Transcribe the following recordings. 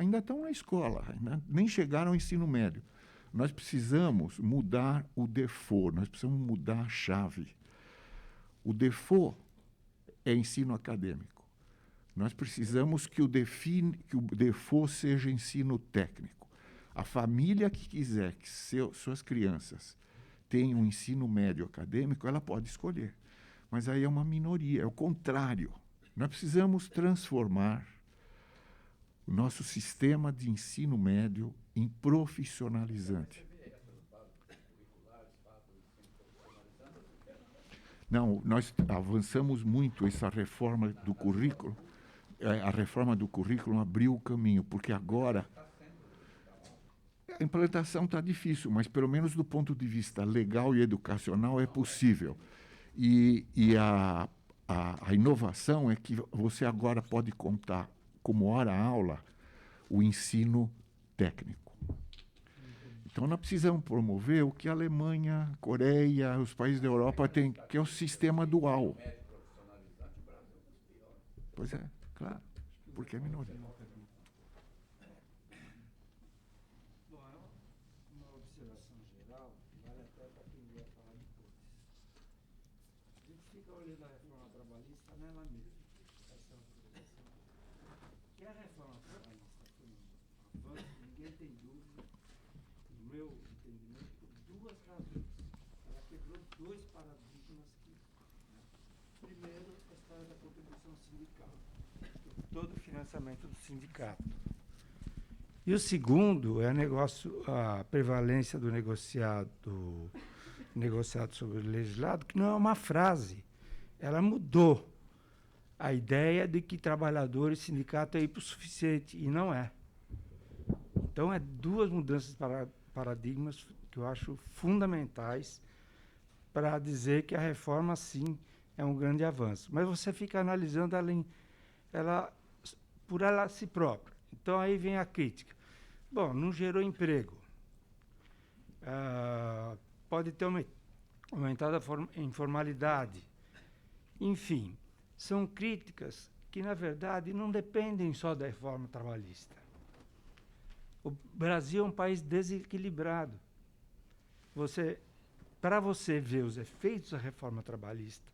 ainda estão na escola, nem chegaram ao ensino médio. Nós precisamos mudar o default, nós precisamos mudar a chave. O default é ensino acadêmico. Nós precisamos que o default seja ensino técnico. A família que quiser que suas crianças tenham um ensino médio acadêmico, ela pode escolher. Mas aí é uma minoria, é o contrário. Nós precisamos transformar o nosso sistema de ensino médio em profissionalizante. Não, nós avançamos muito essa reforma do currículo. A reforma do currículo abriu o caminho, porque agora a implantação está difícil, mas pelo menos do ponto de vista legal e educacional é possível. E a inovação é que você agora pode contar como hora-aula o ensino técnico. Então, nós precisamos promover o que a Alemanha, a Coreia, os países da Europa têm, que é o sistema dual. Pois é, claro, porque é minoria. Bom, é uma observação geral, vale até para quem ia falar depois. A gente fica olhando a reforma trabalhista nela mesma. Essa é uma observação. Que a reforma trabalhista foi um avanço, ninguém tem dúvida, no meu entendimento, por duas razões. Ela quebrou dois paradigmas que, primeiro, a história da contribuição sindical, todo o financiamento do sindicato. E o segundo é a prevalência do negociado sobre o legislado, que não é uma frase. Ela mudou a ideia de que trabalhador e sindicato é hipossuficiente, e não é. Então, é duas mudanças de paradigmas que eu acho fundamentais para dizer que a reforma, sim, é um grande avanço. Mas você fica analisando ela por ela si própria. Então, aí vem a crítica. Bom, não gerou emprego. Pode ter aumentado a informalidade. Enfim, são críticas que, na verdade, não dependem só da reforma trabalhista. O Brasil é um país desequilibrado. Para você ver os efeitos da reforma trabalhista,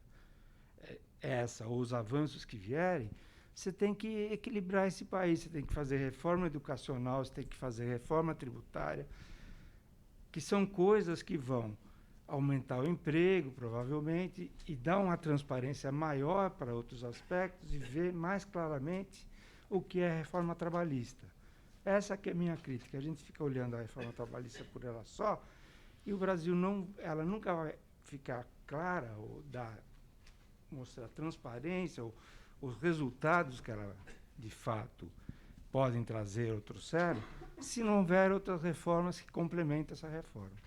ou os avanços que vierem, você tem que equilibrar esse país, você tem que fazer reforma educacional, você tem que fazer reforma tributária, que são coisas que vão aumentar o emprego, provavelmente, e dar uma transparência maior para outros aspectos e ver mais claramente o que é a reforma trabalhista. Essa que é a minha crítica. A gente fica olhando a reforma trabalhista por ela só, e o Brasil ela nunca vai ficar clara ou mostrar transparência ou os resultados que ela, de fato, podem trazer ou trouxeram, se não houver outras reformas que complementem essa reforma.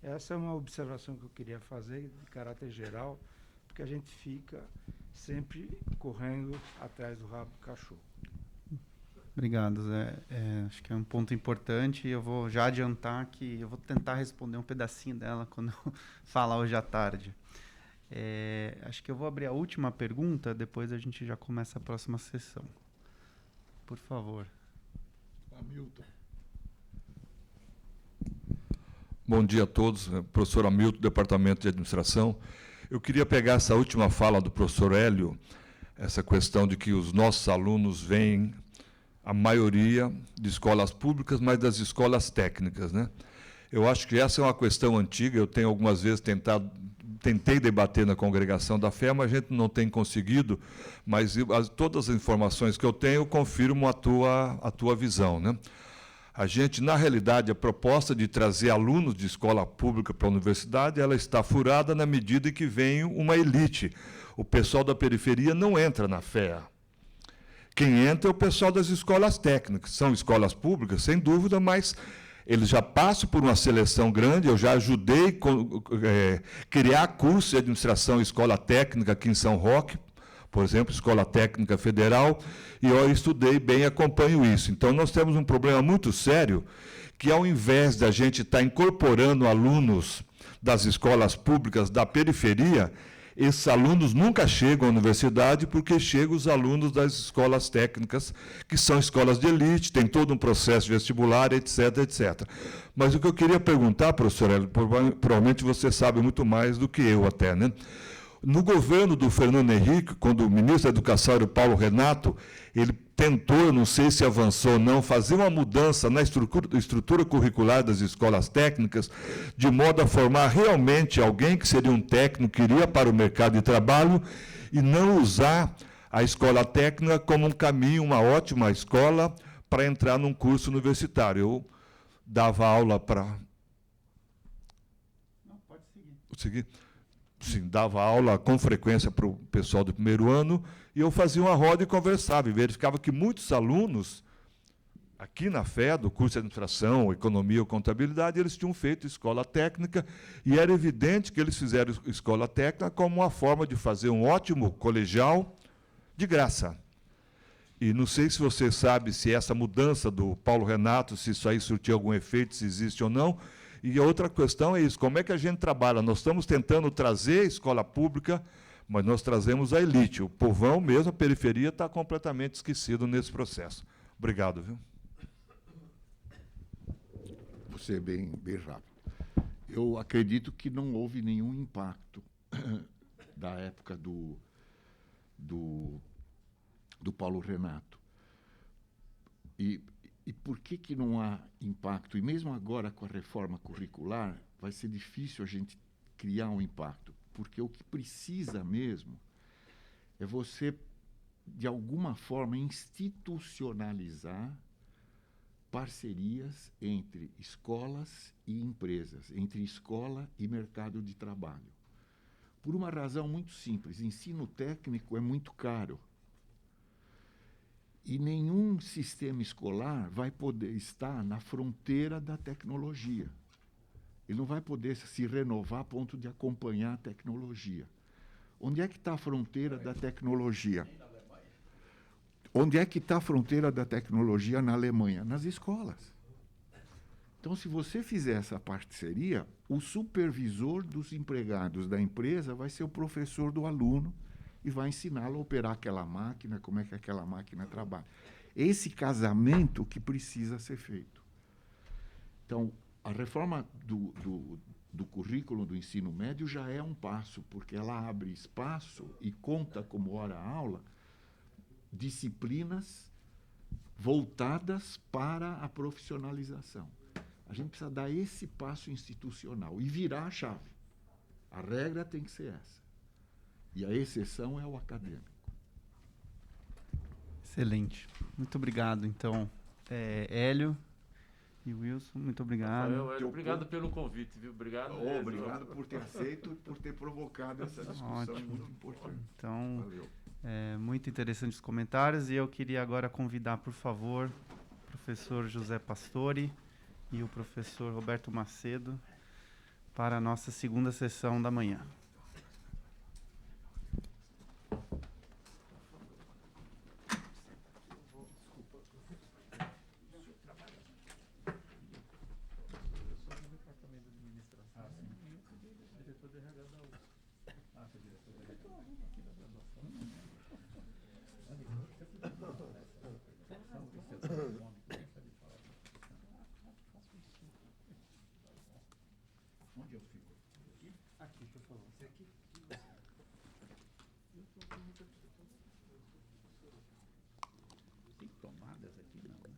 Essa é uma observação que eu queria fazer de caráter geral, porque a gente fica sempre correndo atrás do rabo do cachorro. Obrigado, Zé. Acho que é um ponto importante e eu vou já adiantar que eu vou tentar responder um pedacinho dela quando eu falar hoje à tarde. Acho que eu vou abrir a última pergunta, depois a gente já começa a próxima sessão. Por favor. Hamilton. Bom dia a todos. Professor Hamilton, Departamento de Administração. Eu queria pegar essa última fala do professor Hélio, essa questão de que os nossos alunos vêm, a maioria, de escolas públicas, mas das escolas técnicas, né? Eu acho que essa é uma questão antiga, eu tenho algumas vezes tentei debater na Congregação da Fé, mas a gente não tem conseguido, mas todas as informações que eu tenho confirmam a tua visão, né? A gente, na realidade, a proposta de trazer alunos de escola pública para a universidade, ela está furada na medida em que vem uma elite. O pessoal da periferia não entra na FEA. Quem entra é o pessoal das escolas técnicas. São escolas públicas, sem dúvida, mas eles já passam por uma seleção grande. Eu já ajudei a criar curso de administração e escola técnica aqui em São Roque, por exemplo, Escola Técnica Federal, e eu estudei bem e acompanho isso. Então, nós temos um problema muito sério, que ao invés da gente estar incorporando alunos das escolas públicas da periferia, esses alunos nunca chegam à universidade porque chegam os alunos das escolas técnicas, que são escolas de elite, tem todo um processo vestibular, etc, etc. Mas o que eu queria perguntar, professor Hélio, provavelmente você sabe muito mais do que eu até, né? No governo do Fernando Henrique, quando o ministro da Educação era o Paulo Renato, ele tentou, eu não sei se avançou ou não, fazer uma mudança na estrutura curricular das escolas técnicas, de modo a formar realmente alguém que seria um técnico, que iria para o mercado de trabalho, e não usar a escola técnica como um caminho, uma ótima escola para entrar num curso universitário. Eu dava aula para... Não, pode seguir. Seguir? Sim, dava aula com frequência para o pessoal do primeiro ano, e eu fazia uma roda e conversava, e verificava que muitos alunos, aqui na FE, do curso de administração, economia ou contabilidade, eles tinham feito escola técnica, e era evidente que eles fizeram escola técnica como uma forma de fazer um ótimo colegial de graça. E não sei se você sabe se essa mudança do Paulo Renato, se isso aí surtiu algum efeito, se existe ou não. E a outra questão é isso, como é que a gente trabalha? Nós estamos tentando trazer a escola pública, mas nós trazemos a elite. O povão mesmo, a periferia, está completamente esquecido nesse processo. Obrigado, viu? Você bem rápido. Eu acredito que não houve nenhum impacto da época do Paulo Renato. E por que não há impacto? E mesmo agora, com a reforma curricular, vai ser difícil a gente criar um impacto, porque o que precisa mesmo é você, de alguma forma, institucionalizar parcerias entre escolas e empresas, entre escola e mercado de trabalho. Por uma razão muito simples, ensino técnico é muito caro. E nenhum sistema escolar vai poder estar na fronteira da tecnologia. Ele não vai poder se renovar a ponto de acompanhar a tecnologia. Onde é que está a fronteira da tecnologia? Onde é que está a fronteira da tecnologia na Alemanha? Nas escolas. Então, se você fizer essa parceria, o supervisor dos empregados da empresa vai ser o professor do aluno, e vai ensiná-lo a operar aquela máquina, como é que aquela máquina trabalha. Esse casamento que precisa ser feito. Então, a reforma do currículo do ensino médio já é um passo, porque ela abre espaço e conta como hora-aula disciplinas voltadas para a profissionalização. A gente precisa dar esse passo institucional e virar a chave. A regra tem que ser essa. E a exceção é o acadêmico. Excelente. Muito obrigado, então, Hélio e Wilson, muito obrigado. Rafael, obrigado pelo convite, viu? Obrigado. Obrigado por ter aceito e por ter provocado essa discussão. Ótimo. Muito importante. Então, Valeu. muito interessantes os comentários, e eu queria agora convidar, por favor, o professor José Pastore e o professor Roberto Macedo para a nossa segunda sessão da manhã. Onde eu fico? Aqui, por favor. Você aqui? Tem tomadas aqui, não, né?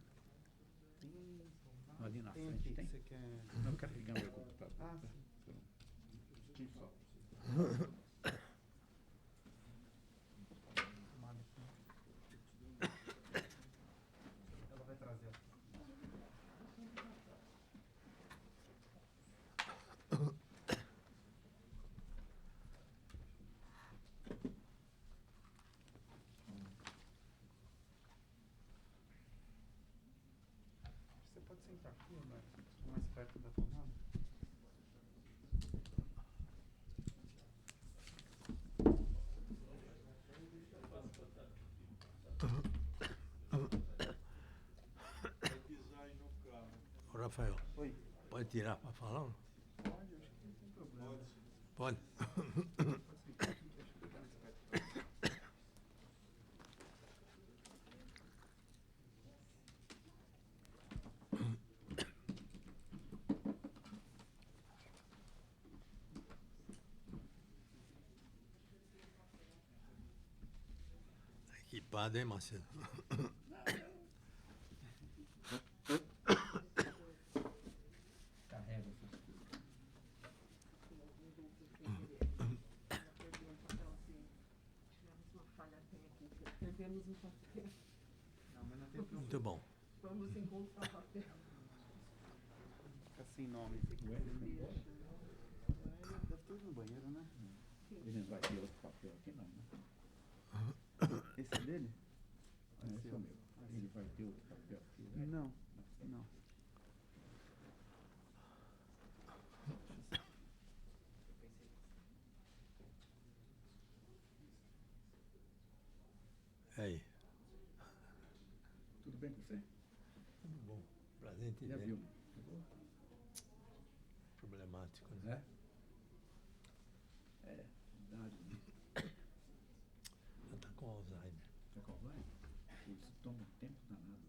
Ali na Tem frente aqui, tem? você quer... Não, eu quero ligar meu computador. Ah, sim. Aqui só. Ela vai trazer. Você pode sentar aqui, Roberto, mais perto da tomada. Ô, Rafael, Oi. pode tirar para falar? Pode, acho que não tem problema. Pode. Pode sentar aqui. preocupado, hein, Macedo? Carrega essas coisas. Perdemos um papel. Não, mas não tem problema. Muito bom. Vamos encontrar papel. Fica sem nome. O Hélio foi embora? Deve ter ido no banheiro, né? Ele não vai ter outro papel aqui, não, né? Esse é dele? Não, esse é o meu. Ele vai ter outro papel aqui, né? Não, não. Aí. Tudo bem com você? Tudo bom. Prazer em te Já ver. viu? Problemático, né? É? É, idade, né? Ela tá com Alzheimer. Tá com Alzheimer? Isso toma um tempo danado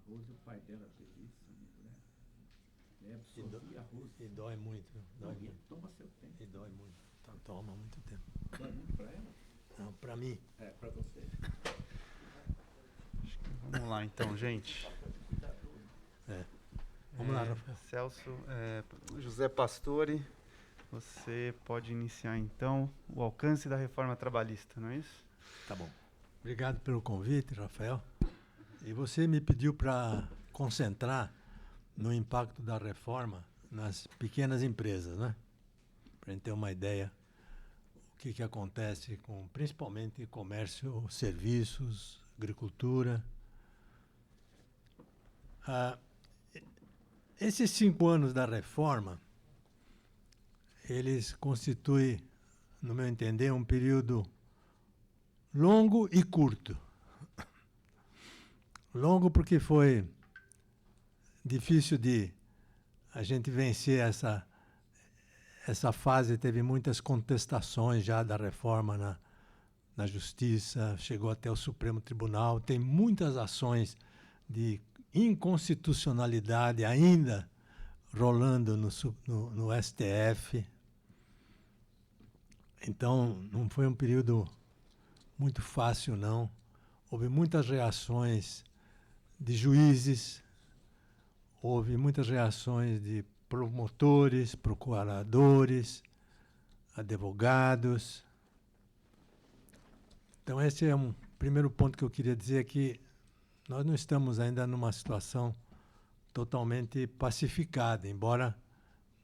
do arroz. O pai dela fez isso, a minha mulher. É, absorvia arroz. E dói muito. Dói Não, e muito. toma seu tempo. E dói muito. Então, toma muito tempo. Dói muito pra ela? Não, pra mim. É, pra você. Vamos lá então, gente. Vamos lá, Rafael. Celso, José Pastore, você pode iniciar então o alcance da reforma trabalhista, não é isso? Tá bom. Obrigado pelo convite, Rafael. E você me pediu para concentrar no impacto da reforma nas pequenas empresas, né? Para a gente ter uma ideia o que acontece com, principalmente, comércio, serviços, agricultura. Esses 5 anos da reforma, eles constituem, no meu entender, um período longo e curto. Longo porque foi difícil de a gente vencer essa fase, teve muitas contestações já da reforma na Justiça, chegou até o Supremo Tribunal, tem muitas ações de inconstitucionalidade ainda rolando no STF. Então, não foi um período muito fácil, não. Houve muitas reações de juízes, houve muitas reações de promotores, procuradores, advogados. Então, esse é um primeiro ponto que eu queria dizer, que nós não estamos ainda numa situação totalmente pacificada, embora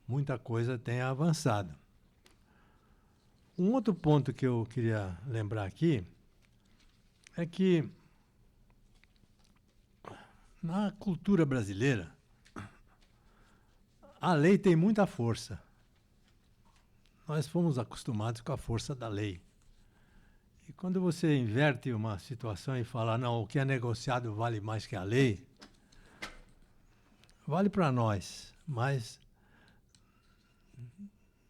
muita coisa tenha avançado. Um outro ponto que eu queria lembrar aqui é que na cultura brasileira a lei tem muita força. Nós fomos acostumados com a força da lei. E quando você inverte uma situação e fala, não, o que é negociado vale mais que a lei, vale para nós, mas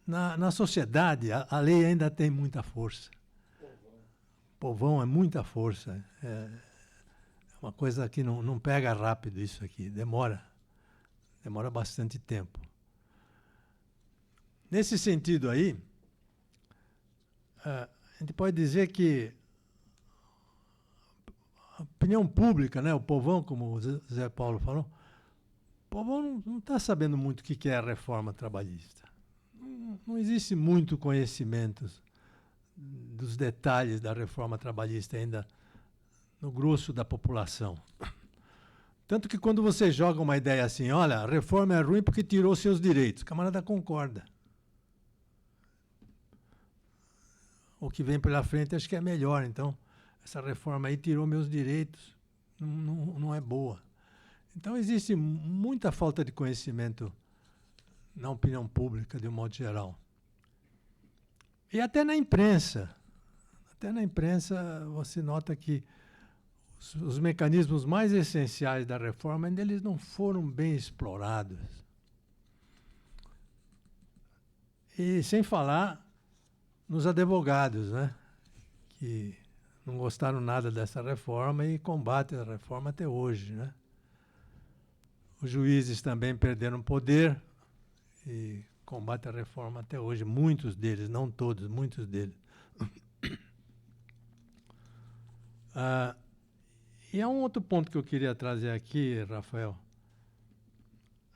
na sociedade a lei ainda tem muita força. Povão é muita força. É uma coisa que não pega rápido isso aqui, demora bastante tempo. Nesse sentido aí, a gente pode dizer que a opinião pública, né, o povão, como o Zé Paulo falou, o povão não está sabendo muito o que é a reforma trabalhista. Não existe muito conhecimento dos detalhes da reforma trabalhista ainda no grosso da população. Tanto que quando você joga uma ideia assim, olha, a reforma é ruim porque tirou seus direitos, o camarada concorda. O que vem pela frente acho que é melhor, então essa reforma aí tirou meus direitos, não é boa. Então existe muita falta de conhecimento na opinião pública, de um modo geral. E até na imprensa você nota que os mecanismos mais essenciais da reforma ainda eles não foram bem explorados. E sem falar nos advogados, né, que não gostaram nada dessa reforma e combatem a reforma até hoje, né? Os juízes também perderam poder e combatem a reforma até hoje, muitos deles, não todos, muitos deles. E há um outro ponto que eu queria trazer aqui, Rafael.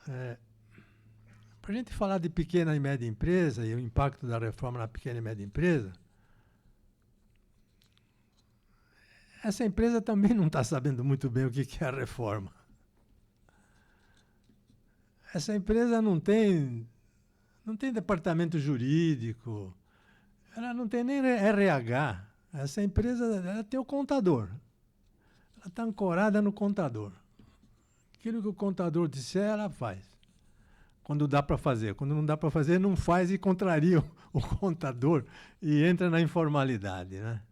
Para a gente falar de pequena e média empresa e o impacto da reforma na pequena e média empresa, essa empresa também não está sabendo muito bem o que é a reforma. Essa empresa não tem departamento jurídico, ela não tem nem RH. Essa empresa ela tem o contador. Ela está ancorada no contador. Aquilo que o contador disser, ela faz. Quando dá para fazer. Quando não dá para fazer, não faz e contraria o contador e entra na informalidade, né?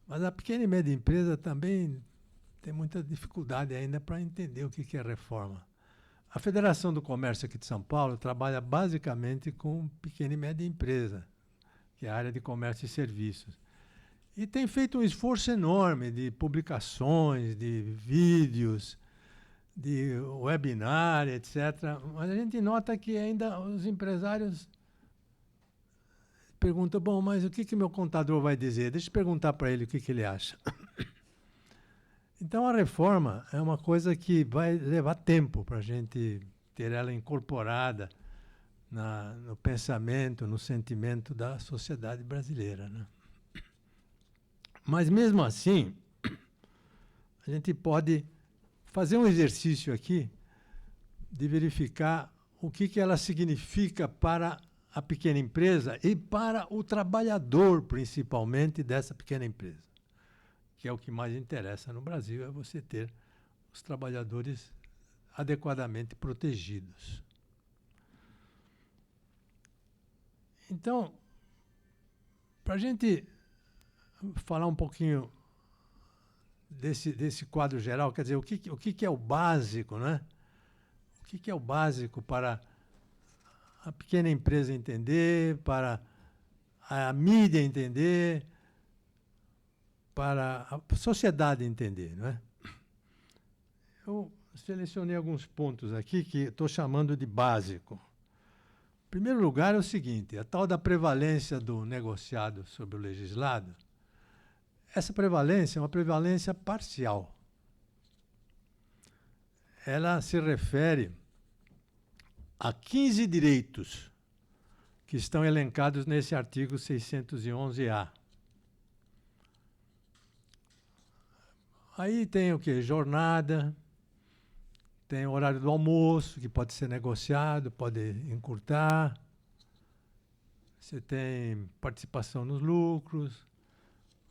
Mas a pequena e média empresa também tem muita dificuldade ainda para entender o que é reforma. A Federação do Comércio aqui de São Paulo trabalha basicamente com pequena e média empresa, que é a área de comércio e serviços. E tem feito um esforço enorme de publicações, de vídeos, de webinar, etc. Mas a gente nota que ainda os empresários perguntam, bom, mas o que meu contador vai dizer? Deixa eu perguntar para ele o que ele acha. Então, a reforma é uma coisa que vai levar tempo para a gente ter ela incorporada no pensamento, no sentimento da sociedade brasileira, né? Mas, mesmo assim, a gente pode fazer um exercício aqui de verificar o que ela significa para a pequena empresa e para o trabalhador, principalmente, dessa pequena empresa. Que é o que mais interessa no Brasil, é você ter os trabalhadores adequadamente protegidos. Então, para a gente falar um pouquinho desse quadro geral, quer dizer, o que é o básico, né? O que é o básico para a pequena empresa entender, para a mídia entender, para a sociedade entender, não é? Eu selecionei alguns pontos aqui que estou chamando de básico. Em primeiro lugar é o seguinte, a tal da prevalência do negociado sobre o legislado, essa prevalência é uma prevalência parcial. Ela se refere a 15 direitos que estão elencados nesse artigo 611-A. Aí tem o quê? Jornada, tem o horário do almoço, que pode ser negociado, pode encurtar. Você tem participação nos lucros.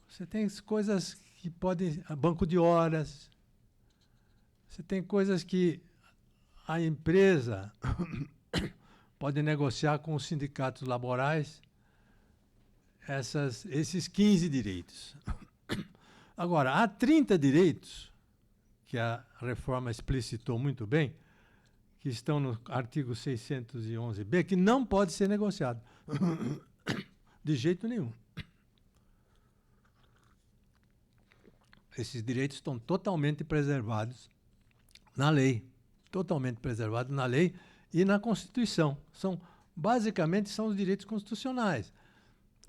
Você tem coisas que podem... banco de horas. Você tem coisas que a empresa pode negociar com os sindicatos laborais esses 15 direitos. Agora, há 30 direitos, que a reforma explicitou muito bem, que estão no artigo 611-B, que não pode ser negociado. De jeito nenhum. Esses direitos estão totalmente preservados na lei. Totalmente preservados na lei e na Constituição. Basicamente, são os direitos constitucionais.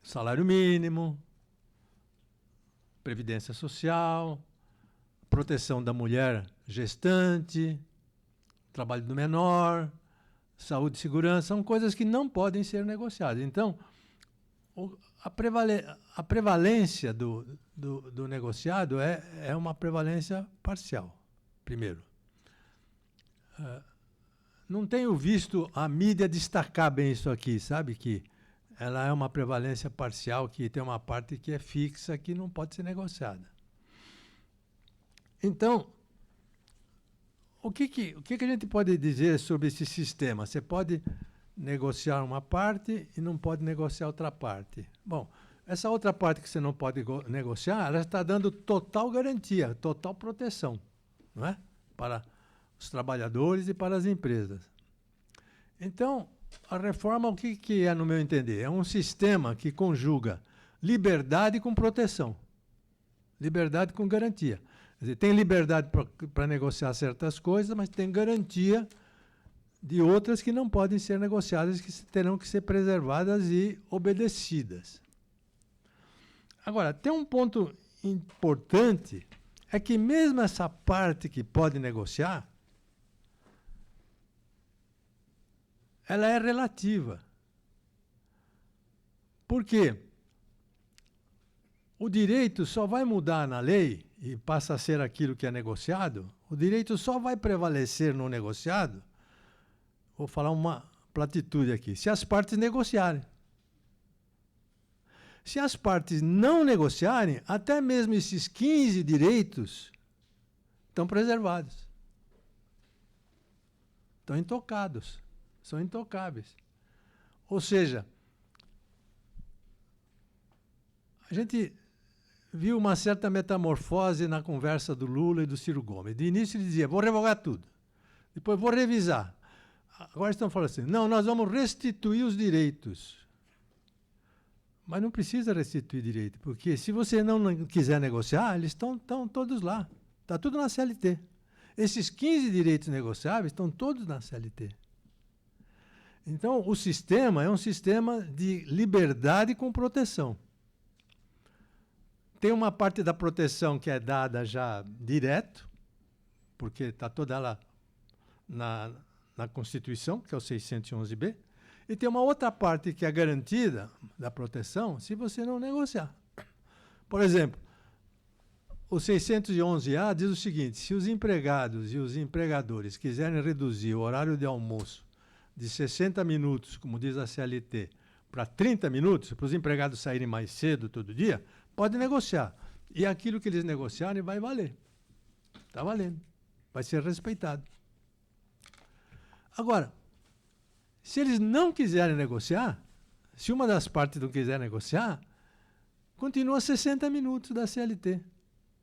Salário mínimo, previdência social, proteção da mulher gestante, trabalho do menor, saúde e segurança, são coisas que não podem ser negociadas. Então, a prevalência do negociado é uma prevalência parcial, primeiro. Não tenho visto a mídia destacar bem isso aqui, sabe? Que ela é uma prevalência parcial, que tem uma parte que é fixa, que não pode ser negociada. Então, o que a gente pode dizer sobre esse sistema? Você pode negociar uma parte e não pode negociar outra parte. Bom, essa outra parte que você não pode negociar, ela está dando total garantia, total proteção, não é? Para os trabalhadores e para as empresas. Então, a reforma, o que é, no meu entender? É um sistema que conjuga liberdade com proteção. Liberdade com garantia. Quer dizer, tem liberdade para negociar certas coisas, mas tem garantia de outras que não podem ser negociadas, que terão que ser preservadas e obedecidas. Agora, tem um ponto importante é que mesmo essa parte que pode negociar, ela é relativa. Por quê? O direito só vai mudar na lei e passa a ser aquilo que é negociado, o direito só vai prevalecer no negociado, vou falar uma platitude aqui, se as partes negociarem. Se as partes não negociarem, até mesmo esses 15 direitos estão preservados. Estão intocados, são intocáveis. Ou seja, a gente viu uma certa metamorfose na conversa do Lula e do Ciro Gomes. De início ele dizia, vou revogar tudo. Depois vou revisar. Agora estão falando assim, não, nós vamos restituir os direitos. Mas não precisa restituir direito, porque se você não quiser negociar, eles estão todos lá. Está tudo na CLT. Esses 15 direitos negociáveis estão todos na CLT. Então, o sistema é um sistema de liberdade com proteção. Tem uma parte da proteção que é dada já direto, porque está toda ela na Constituição, que é o 611B, e tem uma outra parte que é garantida da proteção se você não negociar. Por exemplo, o 611A diz o seguinte, se os empregados e os empregadores quiserem reduzir o horário de almoço de 60 minutos, como diz a CLT, para 30 minutos, para os empregados saírem mais cedo todo dia, pode negociar. E aquilo que eles negociarem vai valer. Está valendo. Vai ser respeitado. Agora, se eles não quiserem negociar, se uma das partes não quiser negociar, continua 60 minutos da CLT.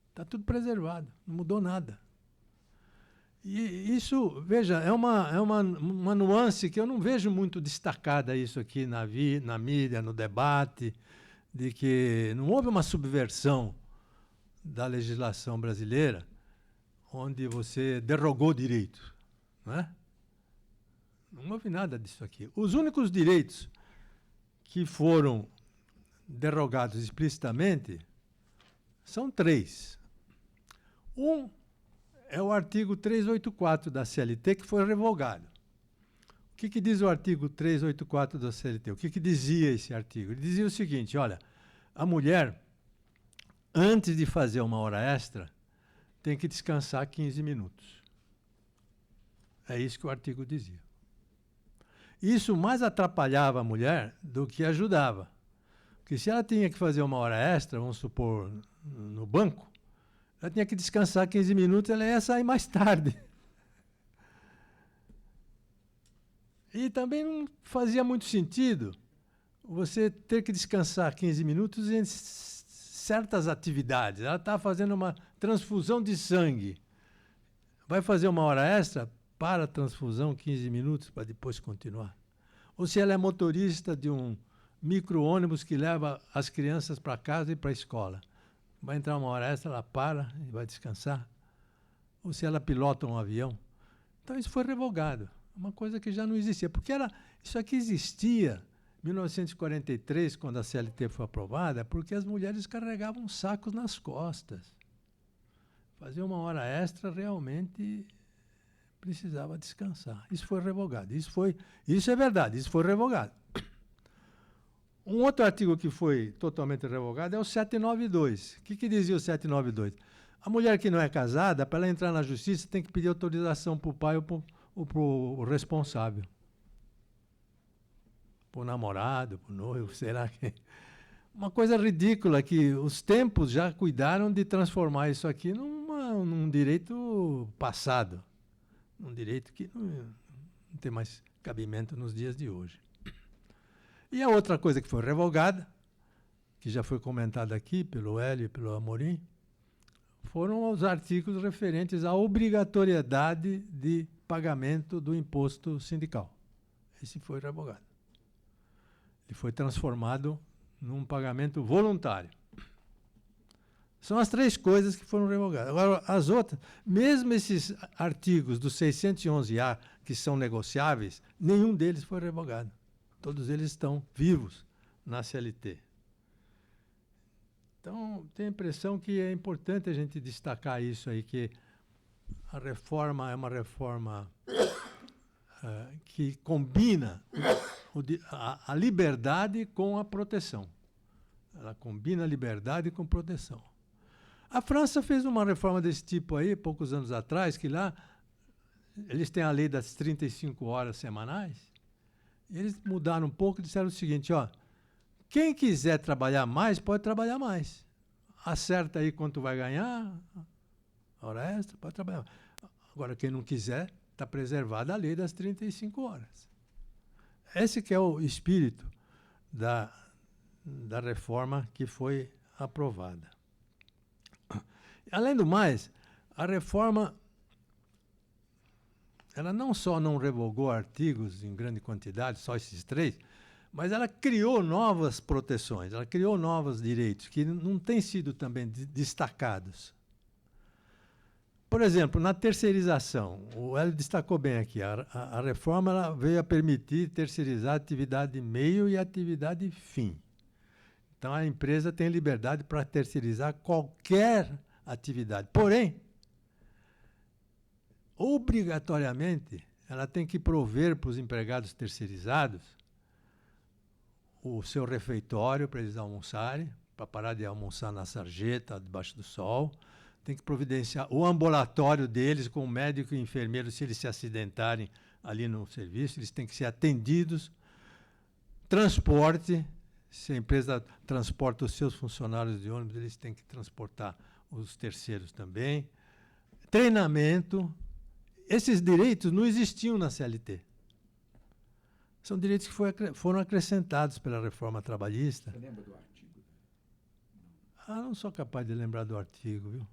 Está tudo preservado, não mudou nada. E isso, veja, é uma nuance que eu não vejo muito destacada isso aqui na mídia, no debate, de que não houve uma subversão da legislação brasileira onde você derrogou direito, não é? Não houve nada disso aqui. Os únicos direitos que foram derrogados explicitamente são 3. Um é o artigo 384 da CLT, que foi revogado. O que diz o artigo 384 da CLT? O que dizia esse artigo? Ele dizia o seguinte, olha, a mulher, antes de fazer uma hora extra, tem que descansar 15 minutos. É isso que o artigo dizia. Isso mais atrapalhava a mulher do que ajudava. Porque se ela tinha que fazer uma hora extra, vamos supor, no banco, ela tinha que descansar 15 minutos, ela ia sair mais tarde. E também não fazia muito sentido você ter que descansar 15 minutos em certas atividades. Ela está fazendo uma transfusão de sangue. Vai fazer uma hora extra, para a transfusão 15 minutos para depois continuar. Ou se ela é motorista de um micro-ônibus que leva as crianças para casa e para a escola. Vai entrar uma hora extra, ela para e vai descansar. Ou se ela pilota um avião. Então isso foi revogado. Uma coisa que já não existia. Porque isso aqui existia em 1943, quando a CLT foi aprovada, porque as mulheres carregavam sacos nas costas. Fazer uma hora extra realmente precisava descansar. Isso foi revogado. Isso é verdade, isso foi revogado. Um outro artigo que foi totalmente revogado é o 792. O que dizia o 792? A mulher que não é casada, para ela entrar na justiça, tem que pedir autorização para o pai ou para o responsável. Para o namorado, para o noivo, será que... Uma coisa ridícula que os tempos já cuidaram de transformar isso aqui num direito passado. Um direito que não tem mais cabimento nos dias de hoje. E a outra coisa que foi revogada, que já foi comentada aqui pelo Hélio e pelo Amorim, foram os artigos referentes à obrigatoriedade de pagamento do imposto sindical. Esse foi revogado. Ele foi transformado num pagamento voluntário. São as 3 coisas que foram revogadas. Agora, as outras, mesmo esses artigos do 611A, que são negociáveis, nenhum deles foi revogado. Todos eles estão vivos na CLT. Então, tenho a impressão que é importante a gente destacar isso aí, que a reforma é uma reforma que combina a liberdade com a proteção. Ela combina a liberdade com proteção. A França fez uma reforma desse tipo aí, poucos anos atrás, que lá eles têm a lei das 35 horas semanais, e eles mudaram um pouco e disseram o seguinte, ó, quem quiser trabalhar mais, pode trabalhar mais. Acerta aí quanto vai ganhar, hora extra, pode trabalhar. Agora, quem não quiser, está preservada a lei das 35 horas. Esse que é o espírito da reforma que foi aprovada. Além do mais, a reforma, ela não só não revogou artigos em grande quantidade, só esses 3, mas ela criou novas proteções, ela criou novos direitos que não têm sido também destacados. Por exemplo, na terceirização, o Hélio destacou bem aqui, a reforma ela veio a permitir terceirizar a atividade meio e a atividade fim. Então, a empresa tem liberdade para terceirizar qualquer atividade. Porém, obrigatoriamente, ela tem que prover para os empregados terceirizados o seu refeitório para eles almoçarem, para parar de almoçar na sarjeta, debaixo do sol. Tem que providenciar o ambulatório deles com o médico e enfermeiro, se eles se acidentarem ali no serviço, eles têm que ser atendidos. Transporte, se a empresa transporta os seus funcionários de ônibus, eles têm que transportar os terceiros também. Treinamento. Esses direitos não existiam na CLT. São direitos que foram acrescentados pela reforma trabalhista. Você lembra do artigo? Não sou capaz de lembrar do artigo, viu?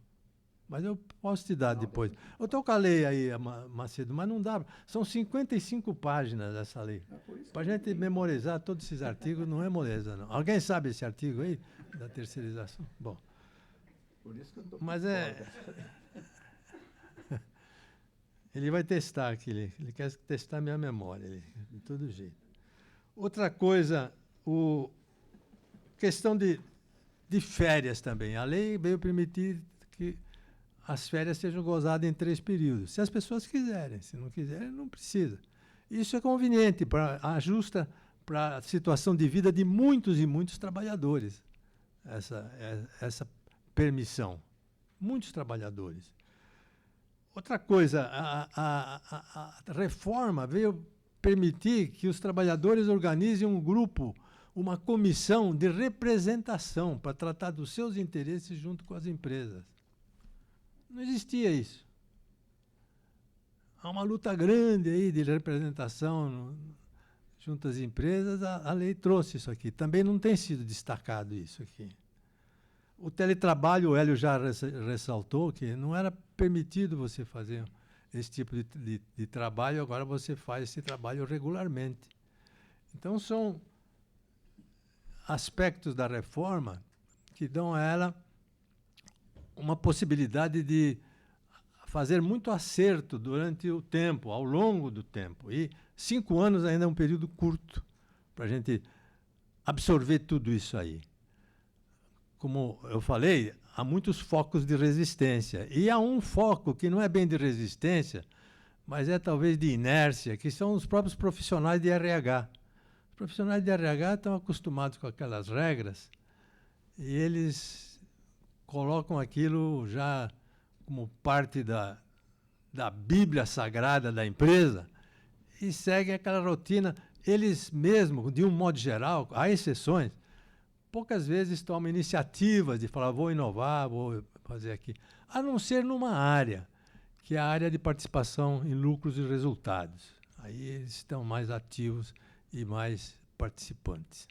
Mas eu posso te dar depois. Eu estou com a lei aí, Macedo, mas não dá. São 55 páginas essa lei. Para a gente memorizar todos esses artigos não é moleza, não. Alguém sabe esse artigo aí, da terceirização? Bom. Por isso que eu tô Mas ele vai testar aqui, ele quer testar minha memória, de todo jeito. Outra coisa, questão de férias também. A lei veio permitir que as férias sejam gozadas em 3 períodos. Se as pessoas quiserem, se não quiserem, não precisa. Isso é conveniente, ajusta para a situação de vida de muitos e muitos trabalhadores, essa permissão. Muitos trabalhadores. Outra coisa, a reforma veio permitir que os trabalhadores organizem um grupo, uma comissão de representação para tratar dos seus interesses junto com as empresas. Não existia isso. Há uma luta grande aí de representação junto às empresas, a lei trouxe isso aqui. Também não tem sido destacado isso aqui. O teletrabalho, o Hélio já ressaltou que não era permitido você fazer esse tipo de trabalho, agora você faz esse trabalho regularmente. Então, são aspectos da reforma que dão a ela uma possibilidade de fazer muito acerto durante o tempo, ao longo do tempo. E 5 anos ainda é um período curto para a gente absorver tudo isso aí. Como eu falei, há muitos focos de resistência. E há um foco que não é bem de resistência, mas é talvez de inércia, que são os próprios profissionais de RH. Os profissionais de RH estão acostumados com aquelas regras e eles colocam aquilo já como parte da Bíblia Sagrada da empresa e seguem aquela rotina. Eles mesmos, de um modo geral, há exceções, poucas vezes tomam iniciativas de falar, vou inovar, vou fazer aqui, a não ser numa área, que é a área de participação em lucros e resultados. Aí eles estão mais ativos e mais participantes.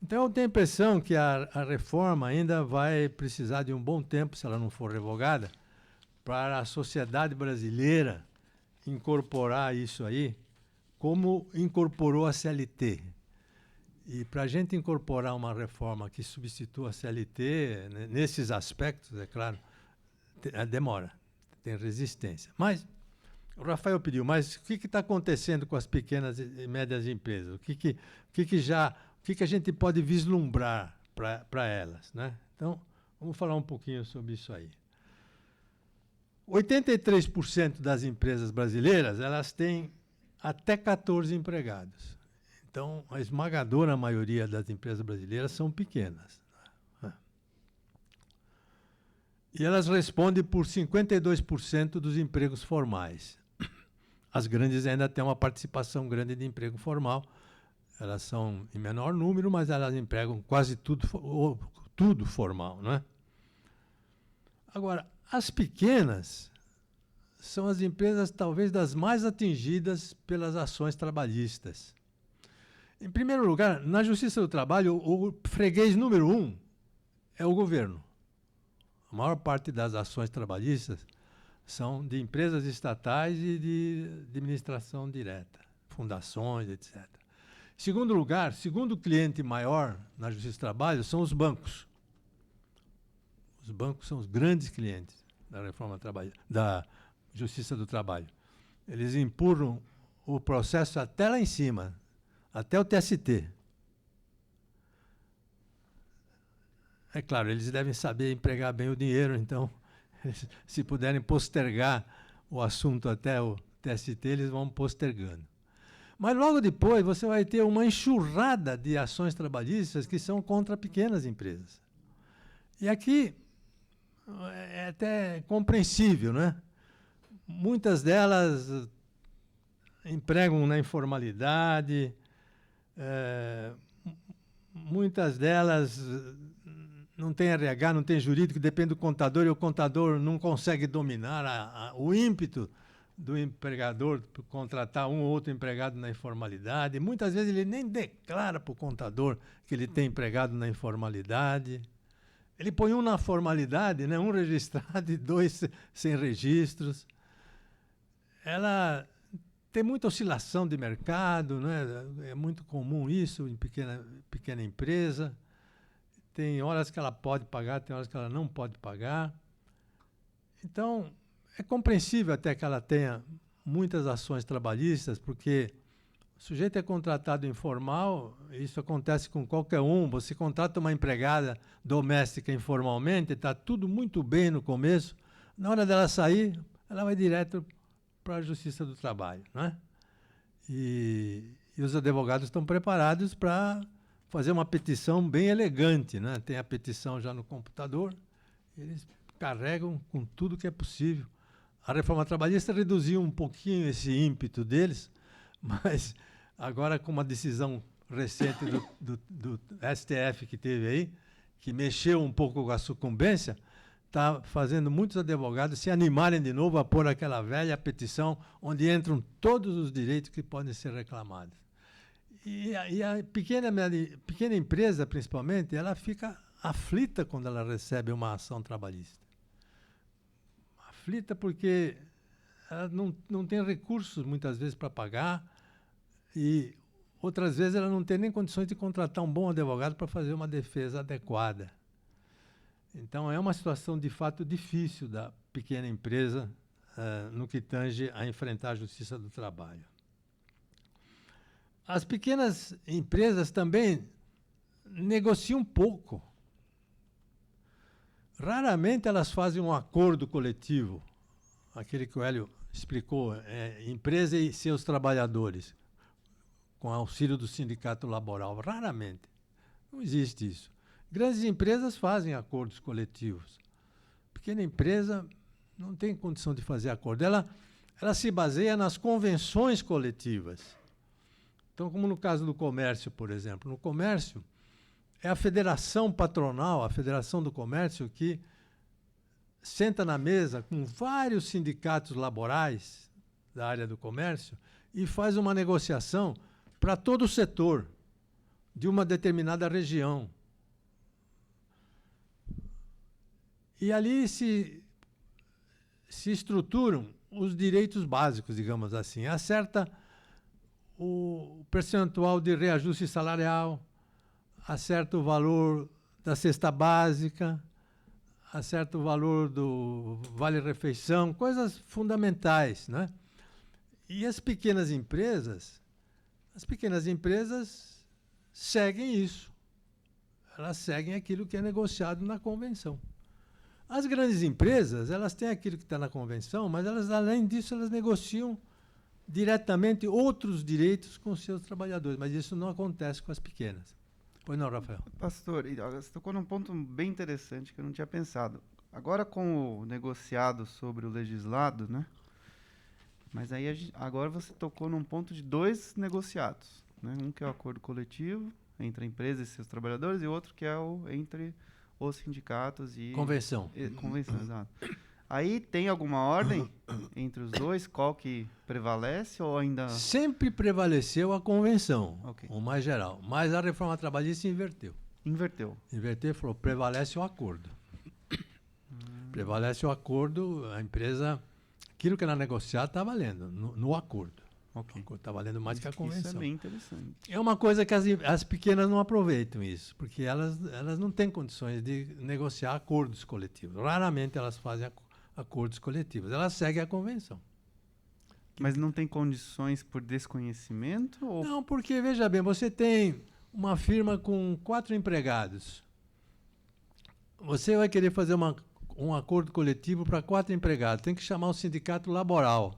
Então, eu tenho a impressão que a reforma ainda vai precisar de um bom tempo, se ela não for revogada, para a sociedade brasileira incorporar isso aí, como incorporou a CLT. E para a gente incorporar uma reforma que substitua a CLT, nesses aspectos, é claro, demora, tem resistência. Mas, o Rafael pediu, mas o que está acontecendo com as pequenas e médias empresas? O que a gente pode vislumbrar para elas, né? Então, vamos falar um pouquinho sobre isso aí. 83% das empresas brasileiras, elas têm até 14 empregados. Então, a esmagadora maioria das empresas brasileiras são pequenas. E elas respondem por 52% dos empregos formais. As grandes ainda têm uma participação grande de emprego formal. Elas são em menor número, mas elas empregam quase tudo formal, não é? Agora, as pequenas são as empresas talvez das mais atingidas pelas ações trabalhistas. Em primeiro lugar, na Justiça do Trabalho, o freguês número 1 é o governo. A maior parte das ações trabalhistas são de empresas estatais e de administração direta, fundações, etc. Em segundo lugar, segundo cliente maior na Justiça do Trabalho são os bancos. Os bancos são os grandes clientes da reforma da Justiça do Trabalho. Eles empurram o processo até lá em cima, até o TST. É claro, eles devem saber empregar bem o dinheiro, então, se puderem postergar o assunto até o TST, eles vão postergando. Mas logo depois você vai ter uma enxurrada de ações trabalhistas que são contra pequenas empresas. E aqui é até compreensível, né? Muitas delas empregam na informalidade, muitas delas não tem RH, não tem jurídico, depende do contador, e o contador não consegue dominar o ímpeto do empregador para contratar um ou outro empregado na informalidade. Muitas vezes ele nem declara para o contador que ele tem empregado na informalidade. Ele põe um na formalidade, né, um registrado e 2 sem registros. Ela tem muita oscilação de mercado, né? É muito comum isso em pequena empresa. Tem horas que ela pode pagar, tem horas que ela não pode pagar. Então, é compreensível até que ela tenha muitas ações trabalhistas, porque o sujeito é contratado informal, isso acontece com qualquer um. Você contrata uma empregada doméstica informalmente, está tudo muito bem no começo. Na hora dela sair, ela vai direto para a Justiça do Trabalho, né? E os advogados estão preparados para fazer uma petição bem elegante, né? Tem a petição já no computador, eles carregam com tudo que é possível. A reforma trabalhista reduziu um pouquinho esse ímpeto deles, mas agora com uma decisão recente do STF que teve aí, que mexeu um pouco com a sucumbência, está fazendo muitos advogados se animarem de novo a pôr aquela velha petição onde entram todos os direitos que podem ser reclamados. E a pequena empresa, principalmente, ela fica aflita quando ela recebe uma ação trabalhista. Aflita porque ela não tem recursos, muitas vezes, para pagar, e outras vezes ela não tem nem condições de contratar um bom advogado para fazer uma defesa adequada. Então, é uma situação, de fato, difícil da pequena empresa no que tange a enfrentar a Justiça do Trabalho. As pequenas empresas também negociam pouco. Raramente elas fazem um acordo coletivo, aquele que o Hélio explicou, empresa e seus trabalhadores, com auxílio do sindicato laboral. Raramente. Não existe isso. Grandes empresas fazem acordos coletivos. Pequena empresa não tem condição de fazer acordo. Ela se baseia nas convenções coletivas. Então, como no caso do comércio, por exemplo. No comércio, é a federação patronal, a Federação do Comércio, que senta na mesa com vários sindicatos laborais da área do comércio e faz uma negociação para todo o setor de uma determinada região. E ali se estruturam os direitos básicos, digamos assim. Acerta o percentual de reajuste salarial, acerta o valor da cesta básica, acerta o valor do vale-refeição, coisas fundamentais, né? E as pequenas empresas seguem isso. elas seguem aquilo que é negociado na convenção. As grandes empresas, elas têm aquilo que está na convenção, mas elas, além disso, elas negociam diretamente outros direitos com seus trabalhadores, mas isso não acontece com as pequenas. Pois não, Rafael? Pastor, você tocou num ponto bem interessante que eu não tinha pensado. Agora com o negociado sobre o legislado, né? Mas aí agora você tocou num ponto de 2 negociados, né? Um que é o acordo coletivo entre a empresa e seus trabalhadores e outro que é o entre os sindicatos e... Convenção. Convenção, exato. Aí tem alguma ordem entre os dois? Qual que prevalece ou ainda... Sempre prevaleceu a convenção, Ok. o mais geral. Mas a reforma trabalhista inverteu. Inverteu. Inverteu e falou, prevalece o acordo. Prevalece o acordo, a empresa... Aquilo que era negociado está valendo, no acordo. Ok. Está valendo mais que a Isso convenção. é bem interessante. É uma coisa que as pequenas não aproveitam isso, porque elas não têm condições de negociar acordos coletivos. Raramente elas fazem acordos coletivos. Elas seguem a convenção. Mas não tem condições por desconhecimento? Ou... Não, porque, veja bem, você tem uma firma com 4 empregados. Você vai querer fazer um acordo coletivo para 4 empregados. Tem que chamar o sindicato laboral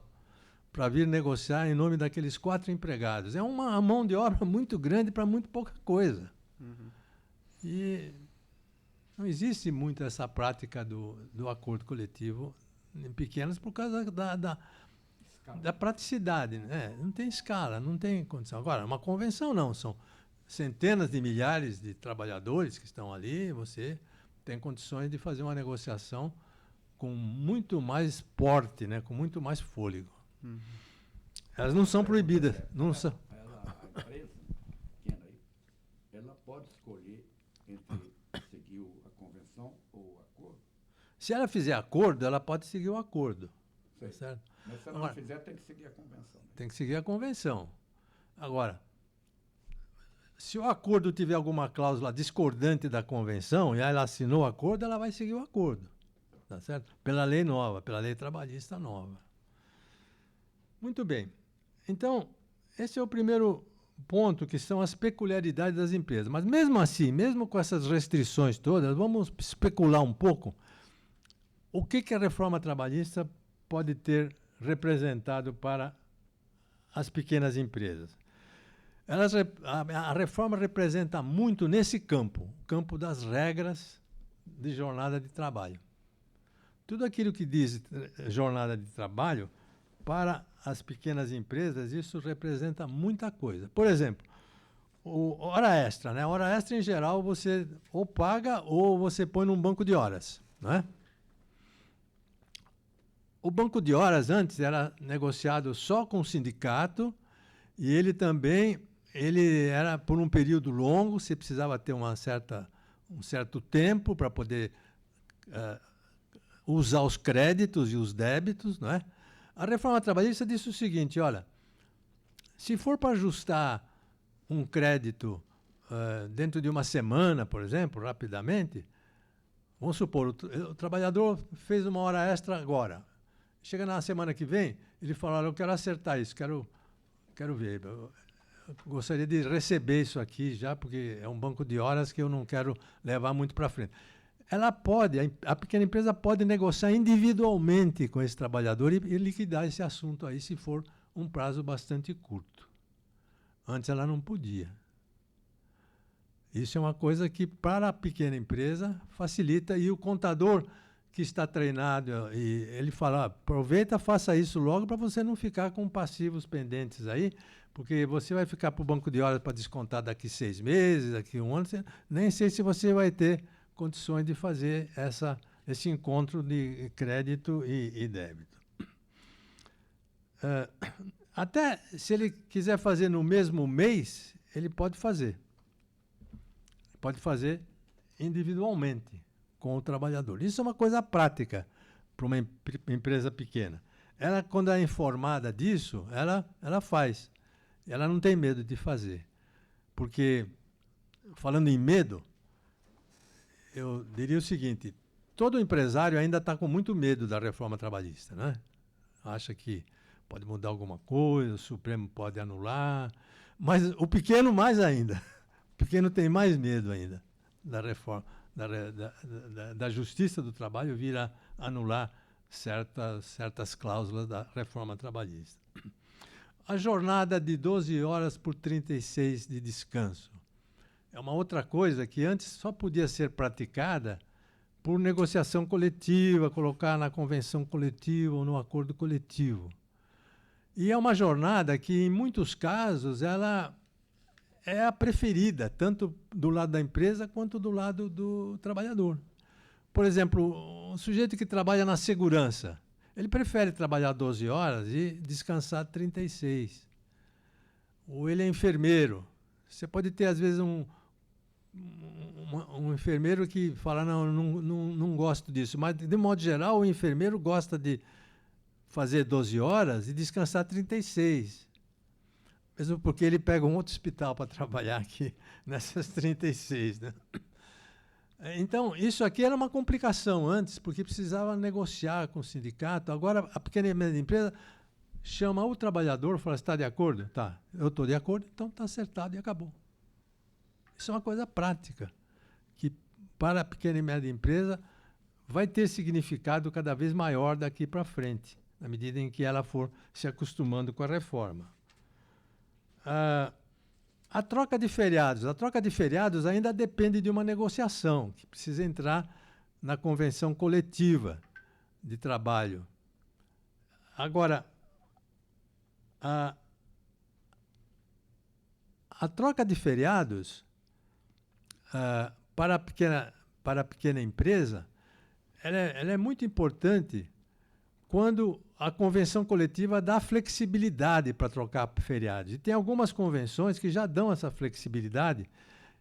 para vir negociar em nome daqueles 4 empregados. É uma mão de obra muito grande para muito pouca coisa. E não existe muito essa prática do acordo coletivo em pequenas por causa da praticidade, né? Não tem escala, não tem condição. Agora, uma convenção não, são centenas de milhares de trabalhadores que estão ali, você tem condições de fazer uma negociação com muito mais porte, né? Com muito mais fôlego. Elas não são proibidas. Não são. A empresa pequena aí, ela pode escolher entre seguir a convenção ou o acordo? Se ela fizer acordo, ela pode seguir o acordo. Sei. Certo? Mas se ela Agora, não fizer, tem que seguir a convenção. Né? tem que seguir a convenção. Agora, se o acordo tiver alguma cláusula discordante da convenção e ela assinou o acordo, ela vai seguir o acordo. Tá certo? Pela lei nova, pela lei trabalhista nova. Muito bem. Então, esse é o primeiro ponto, que são as peculiaridades das empresas. Mas mesmo assim, mesmo com essas restrições todas, vamos especular um pouco o que a reforma trabalhista pode ter representado para as pequenas empresas. A reforma representa muito nesse campo, o campo das regras de jornada de trabalho. Tudo aquilo que diz jornada de trabalho, para as pequenas empresas, isso representa muita coisa. Por exemplo, hora extra, né? Hora extra, em geral, você ou paga ou você põe num banco de horas, não é? O banco de horas antes era negociado só com o sindicato e ele era por um período longo, você precisava ter um certo tempo para poder usar os créditos e os débitos, não é? A reforma trabalhista disse o seguinte, olha, se for para ajustar um crédito dentro de uma semana, por exemplo, rapidamente, vamos supor, o trabalhador fez uma hora extra agora. Chega na semana que vem, ele fala, olha, eu quero acertar isso, quero ver. Eu gostaria de receber isso aqui já, porque é um banco de horas que eu não quero levar muito para frente. Ela pode, a pequena empresa pode negociar individualmente com esse trabalhador e liquidar esse assunto aí, se for um prazo bastante curto. Antes ela não podia. Isso é uma coisa que, para a pequena empresa, facilita, e o contador que está treinado, e ele fala, aproveita, faça isso logo para você não ficar com passivos pendentes aí, porque você vai ficar para o banco de horas para descontar daqui 6 meses, daqui 1 ano, nem sei se você vai ter condições de fazer esse encontro de crédito e débito. Até se ele quiser fazer no mesmo mês, ele pode fazer. Pode fazer individualmente com o trabalhador. Isso é uma coisa prática para uma empresa pequena. Ela, quando é informada disso, ela faz. Ela não tem medo de fazer. Porque, falando em medo, eu diria o seguinte, todo empresário ainda está com muito medo da reforma trabalhista, né? Acha que pode mudar alguma coisa, o Supremo pode anular, mas o pequeno mais ainda. O pequeno tem mais medo ainda da reforma, da Justiça do Trabalho vir a anular certas cláusulas da reforma trabalhista. A jornada de 12 horas por 36 de descanso é uma outra coisa que antes só podia ser praticada por negociação coletiva, colocar na convenção coletiva ou no acordo coletivo. E é uma jornada que, em muitos casos, ela é a preferida, tanto do lado da empresa quanto do lado do trabalhador. Por exemplo, um sujeito que trabalha na segurança, ele prefere trabalhar 12 horas e descansar 36. Ou ele é enfermeiro. Você pode ter, às vezes, um enfermeiro que fala, não gosto disso. Mas, de modo geral, o enfermeiro gosta de fazer 12 horas e descansar 36. Mesmo porque ele pega um outro hospital para trabalhar aqui nessas 36, né? Então, isso aqui era uma complicação antes, porque precisava negociar com o sindicato. Agora, a pequena e média empresa chama o trabalhador e fala, está de acordo? Tá, eu estou de acordo, então está acertado e acabou. Isso é uma coisa prática, que para a pequena e média empresa vai ter significado cada vez maior daqui para frente, na medida em que ela for se acostumando com a reforma. A troca de feriados ainda depende de uma negociação, que precisa entrar na convenção coletiva de trabalho. Agora, a troca de feriados para a pequena empresa, ela é muito importante quando a convenção coletiva dá flexibilidade para trocar feriados. E tem algumas convenções que já dão essa flexibilidade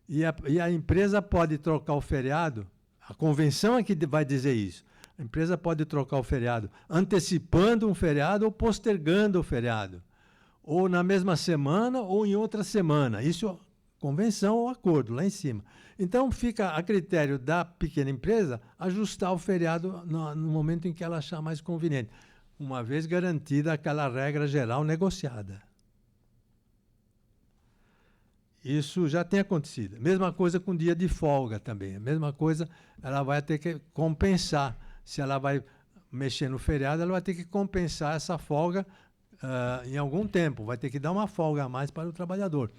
e a empresa pode trocar o feriado, a convenção é que vai dizer isso, a empresa pode trocar o feriado antecipando um feriado ou postergando o feriado, ou na mesma semana ou em outra semana. Isso convenção ou acordo, lá em cima. Então, fica a critério da pequena empresa ajustar o feriado no momento em que ela achar mais conveniente, uma vez garantida aquela regra geral negociada. Isso já tem acontecido. Mesma coisa com dia de folga também. A mesma coisa, ela vai ter que compensar. Se ela vai mexer no feriado, ela vai ter que compensar essa folga em algum tempo. Vai ter que dar uma folga a mais para o trabalhador.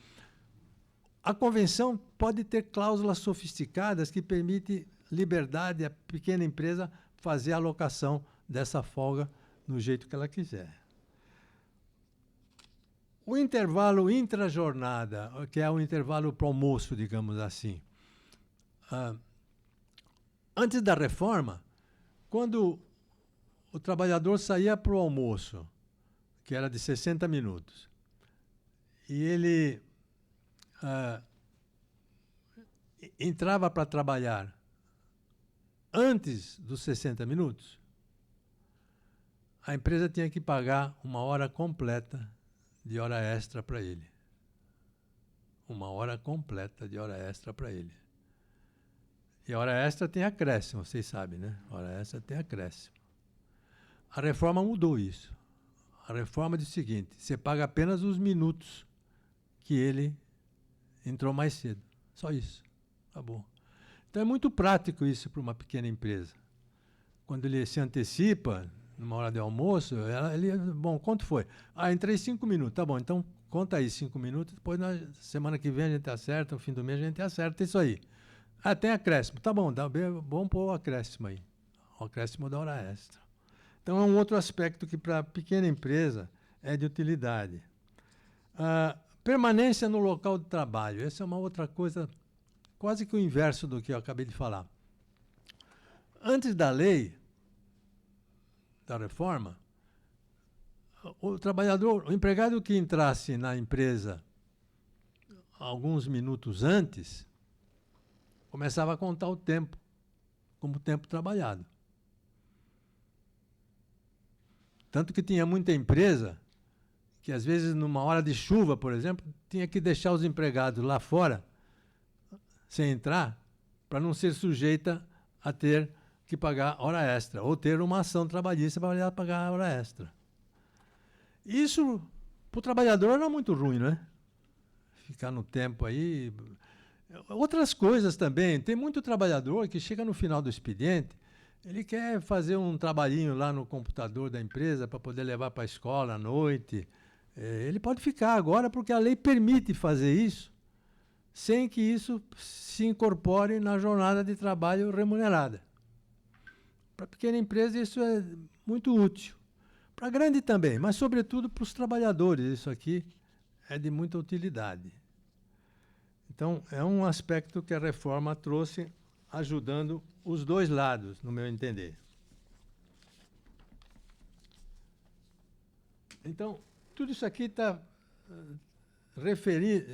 A convenção pode ter cláusulas sofisticadas que permitem liberdade à pequena empresa fazer a alocação dessa folga no jeito que ela quiser. O intervalo intrajornada, que é o intervalo para o almoço, digamos assim. Antes da reforma, quando o trabalhador saía para o almoço, que era de 60 minutos, e ele entrava para trabalhar antes dos 60 minutos, a empresa tinha que pagar uma hora completa de hora extra para ele. Uma hora completa de hora extra para ele. E a hora extra tem acréscimo, vocês sabem, né? A hora extra tem acréscimo. A reforma mudou isso. A reforma diz o seguinte, você paga apenas os minutos que ele entrou mais cedo. Só isso. Acabou. Então é muito prático isso para uma pequena empresa. Quando ele se antecipa, numa hora de almoço, bom, quanto foi? Entrei 5 minutos. Tá bom, então conta aí 5 minutos, depois na semana que vem a gente acerta, no fim do mês a gente acerta isso aí. Tem acréscimo. Tá bom, vamos pôr o acréscimo aí. O acréscimo da hora extra. Então é um outro aspecto que para a pequena empresa é de utilidade. Permanência no local de trabalho. Essa é uma outra coisa, quase que o inverso do que eu acabei de falar. Antes da lei, da reforma, o trabalhador, o empregado que entrasse na empresa alguns minutos antes, começava a contar o tempo como tempo trabalhado. Tanto que tinha muita empresa que, às vezes, numa hora de chuva, por exemplo, tinha que deixar os empregados lá fora, sem entrar, para não ser sujeita a ter que pagar hora extra, ou ter uma ação trabalhista para pagar a hora extra. Isso, para o trabalhador, era muito ruim, né? Ficar no tempo aí. Outras coisas também. Tem muito trabalhador que chega no final do expediente, ele quer fazer um trabalhinho lá no computador da empresa para poder levar para a escola à noite. Ele pode ficar agora porque a lei permite fazer isso, sem que isso se incorpore na jornada de trabalho remunerada. Para a pequena empresa isso é muito útil. Para a grande também, mas sobretudo para os trabalhadores, isso aqui é de muita utilidade. Então, é um aspecto que a reforma trouxe, ajudando os dois lados, no meu entender. Então, tudo isso aqui está referido,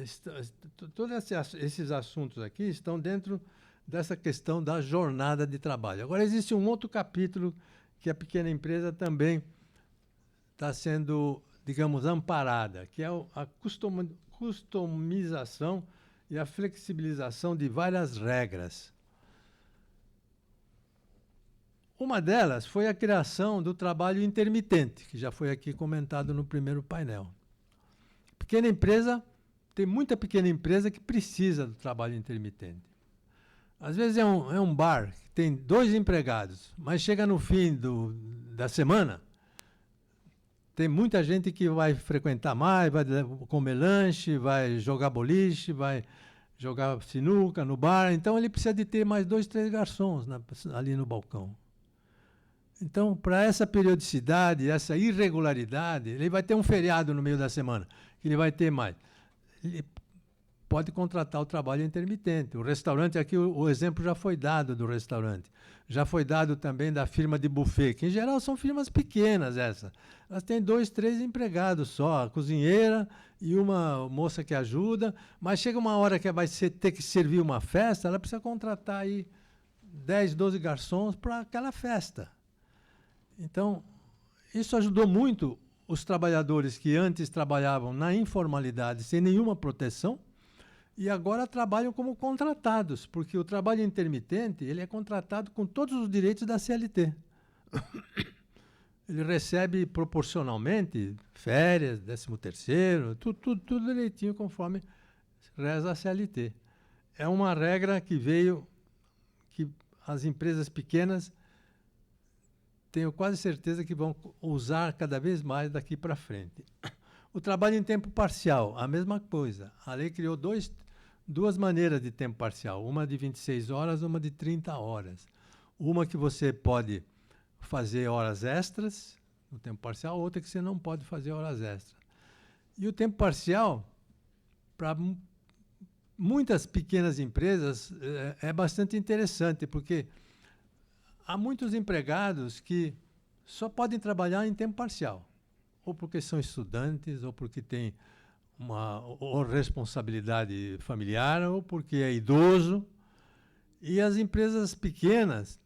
todos esses assuntos aqui estão dentro dessa questão da jornada de trabalho. Agora, existe um outro capítulo que a pequena empresa também está sendo, digamos, amparada, que é a customização e a flexibilização de várias regras. Uma delas foi a criação do trabalho intermitente, que já foi aqui comentado no primeiro painel. Pequena empresa, tem muita pequena empresa que precisa do trabalho intermitente. Às vezes é um bar que tem 2 empregados, mas chega no fim da semana, tem muita gente que vai frequentar mais, vai comer lanche, vai jogar boliche, vai jogar sinuca no bar. Então, ele precisa de ter mais 2, 3 garçons ali no balcão. Então, para essa periodicidade, essa irregularidade, ele vai ter um feriado no meio da semana, que ele vai ter mais. Ele pode contratar o trabalho intermitente. O restaurante, aqui o exemplo já foi dado do restaurante. Já foi dado também da firma de buffet, que em geral são firmas pequenas essas. Elas têm 2, 3 empregados só, a cozinheira e uma moça que ajuda, mas chega uma hora que vai ter que servir uma festa, ela precisa contratar aí 10, 12 garçons para aquela festa. Então, isso ajudou muito os trabalhadores que antes trabalhavam na informalidade, sem nenhuma proteção, e agora trabalham como contratados, porque o trabalho intermitente ele é contratado com todos os direitos da CLT. Ele recebe proporcionalmente férias, 13º, tudo direitinho conforme reza a CLT. É uma regra que veio, que as empresas pequenas, tenho quase certeza que vão usar cada vez mais daqui para frente. O trabalho em tempo parcial, a mesma coisa. A lei criou duas maneiras de tempo parcial, uma de 26 horas, uma de 30 horas. Uma que você pode fazer horas extras no tempo parcial, outra que você não pode fazer horas extras. E o tempo parcial, para muitas pequenas empresas, é bastante interessante, porque há muitos empregados que só podem trabalhar em tempo parcial, ou porque são estudantes, ou porque têm ou responsabilidade familiar, ou porque é idoso. E as empresas pequenas,